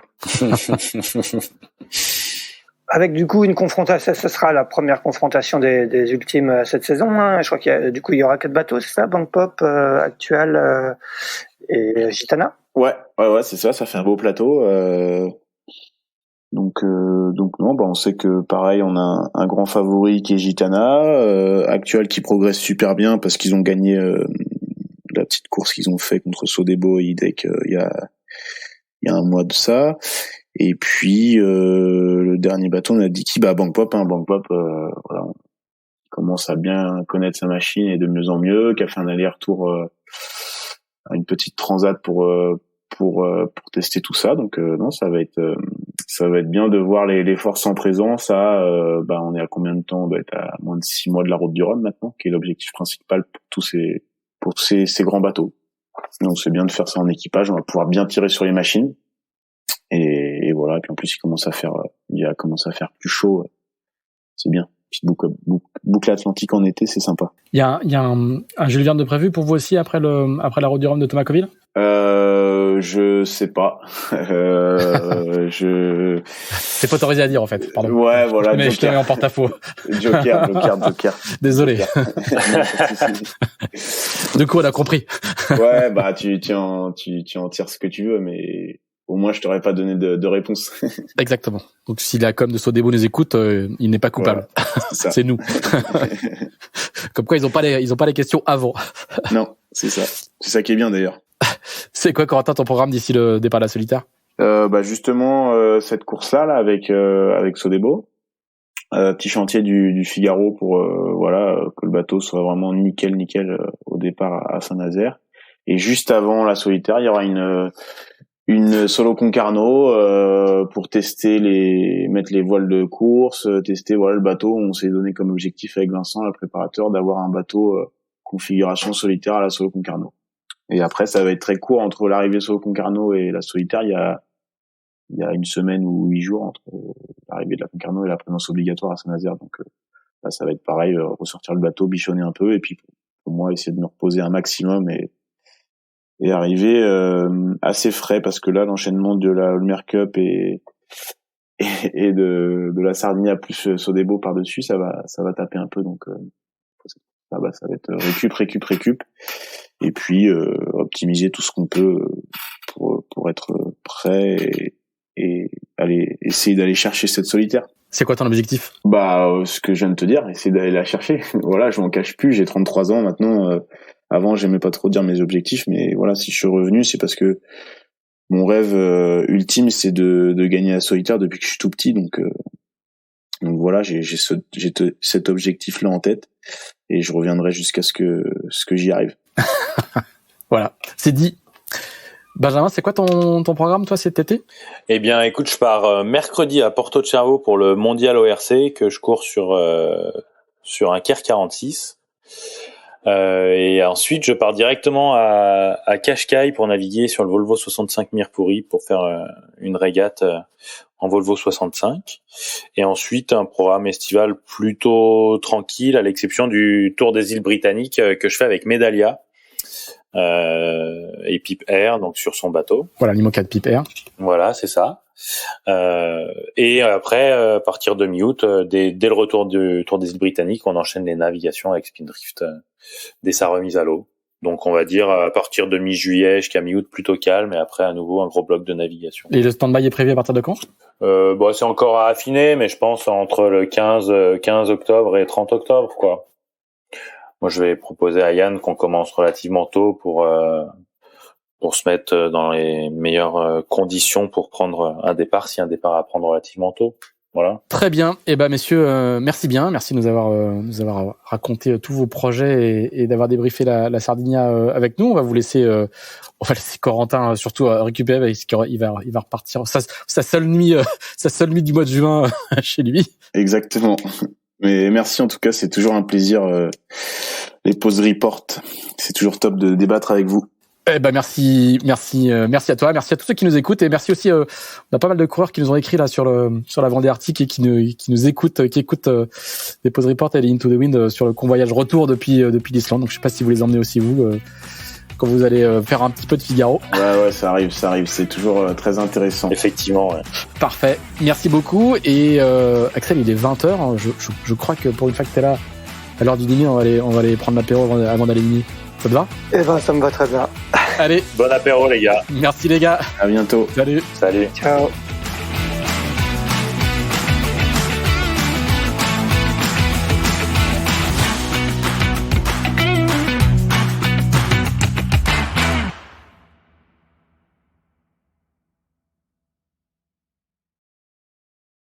Avec du coup une confrontation, ce sera la première confrontation des ultimes cette saison. Hein. Je crois il y aura 4 bateaux, c'est ça, Bank Pop, Actual et Gitana. Ouais, c'est ça. Ça fait un beau plateau. Donc non, on sait que pareil, on a un grand favori qui est Gitana, Actual qui progresse super bien parce qu'ils ont gagné la petite course qu'ils ont fait contre Sodebo et IDEC il y a un mois de ça. Et puis le dernier bateau, on a dit qui Bank Pop, voilà, il commence à bien connaître sa machine et de mieux en mieux, qui a fait un aller-retour à une petite transat pour tester tout ça. Donc non, ça va être bien de voir les forces en présence. On est à combien de temps? On doit être à moins de 6 mois de la route du Rhum maintenant, qui est l'objectif principal pour tous ces grands bateaux. Donc c'est bien de faire ça en équipage. On va pouvoir bien tirer sur les machines. Et voilà. Et puis en plus, il a commencé à faire plus chaud. C'est bien. Petite boucle atlantique en été, c'est sympa. Il y a un Jules Verne de prévu pour vous aussi après la route du Rhum de Thomas Coville? Je sais pas. C'est pas autorisé à dire en fait. Pardon. Ouais, voilà. Mais je te mets en porte-à-faux. Joker. Désolé. Du coup, on a compris. Ouais, tu en tires ce que tu veux, mais au moins je t'aurais pas donné de réponse. Exactement. Donc si la com de Sodebo nous écoute, il n'est pas coupable. Voilà, c'est nous. Comme quoi ils ont pas les questions avant. Non, c'est ça. C'est ça qui est bien d'ailleurs. C'est quoi, Corentin, ton programme d'ici le départ de la solitaire? Justement cette course-là avec Sodebo, petit chantier du Figaro pour que le bateau soit vraiment nickel au départ à Saint-Nazaire. Et juste avant la solitaire, il y aura une solo Concarneau pour tester mettre les voiles de course, tester le bateau. On s'est donné comme objectif avec Vincent, le préparateur, d'avoir un bateau configuration solitaire à la solo Concarneau. Et après, ça va être très court entre l'arrivée solo Concarneau et la solitaire. Il y a 1 semaine ou 8 jours entre l'arrivée de la Concarneau et la présence obligatoire à Saint-Nazaire. Donc là, ça va être pareil, ressortir le bateau, bichonner un peu, et puis pour moi, essayer de me reposer un maximum et arriver assez frais, parce que là, l'enchaînement de la Ulmer Cup et de la Sardinia plus Sodebo par-dessus, ça va taper un peu. Donc ça va être récup. Et puis optimiser tout ce qu'on peut pour être prêt et essayer d'aller chercher cette solitaire. C'est quoi ton objectif? Ce que je viens de te dire, essayer d'aller la chercher. Voilà, je m'en cache plus, j'ai 33 ans maintenant. Avant, j'aimais pas trop dire mes objectifs, mais voilà, si je suis revenu, c'est parce que mon rêve ultime, c'est de gagner la solitaire depuis que je suis tout petit. Donc voilà, j'ai cet objectif-là en tête, et je reviendrai jusqu'à ce que j'y arrive. Voilà, c'est dit. Benjamin, c'est quoi ton programme, toi, cet été? Eh bien, écoute, je pars mercredi à Porto Cervo pour le mondial ORC, que je cours sur un Caire 46. Et ensuite, je pars directement à Cascais pour naviguer sur le Volvo 65 Mirpuri pour faire une régate en Volvo 65. Et ensuite, un programme estival plutôt tranquille, à l'exception du Tour des îles Britanniques que je fais avec Medalia et Pipe Air, donc sur son bateau. Voilà, l'IMOCA de Pipe Air. Voilà, c'est ça. Et après, à partir de mi-août, dès le retour du Tour des îles Britanniques, on enchaîne les navigations avec Spindrift dès sa remise à l'eau. Donc on va dire à partir de mi-juillet jusqu'à mi-août plutôt calme, et après à nouveau un gros bloc de navigation. Et le stand-by est prévu à partir de quand? C'est encore à affiner, mais je pense entre le 15 octobre et 30 octobre, quoi. Moi, je vais proposer à Yann qu'on commence relativement tôt pour se mettre dans les meilleures conditions pour prendre un départ, si un départ à prendre relativement tôt. Voilà. Très bien. Eh ben, messieurs, merci bien. Merci de nous avoir raconté tous vos projets et d'avoir débriefé la Sardinia avec nous. On va laisser Corentin surtout récupérer parce qu'il va repartir sa seule nuit du mois de juin chez lui. Exactement. Mais merci en tout cas, c'est toujours un plaisir. Les Pause Report, c'est toujours top de débattre avec vous. Eh ben merci à toi, merci à tous ceux qui nous écoutent et merci aussi on a pas mal de coureurs qui nous ont écrit là sur la Vendée Arctique et qui nous écoutent des Pause Report et les Into the Wind sur le convoyage retour depuis l'Islande. Donc je sais pas si vous les emmenez aussi vous quand vous allez faire un petit peu de Figaro. Ouais, ça arrive, c'est toujours très intéressant. Effectivement, ouais. Parfait. Merci beaucoup et Axel, il est 20h, je crois que pour une fois que t'es là à l'heure du dîner, on va aller prendre l'apéro avant d'aller dîner. Ça te va ? Eh ben, ça me va très bien. Allez. Bon apéro, les gars. Merci, les gars. À bientôt. Salut. Salut. Ciao.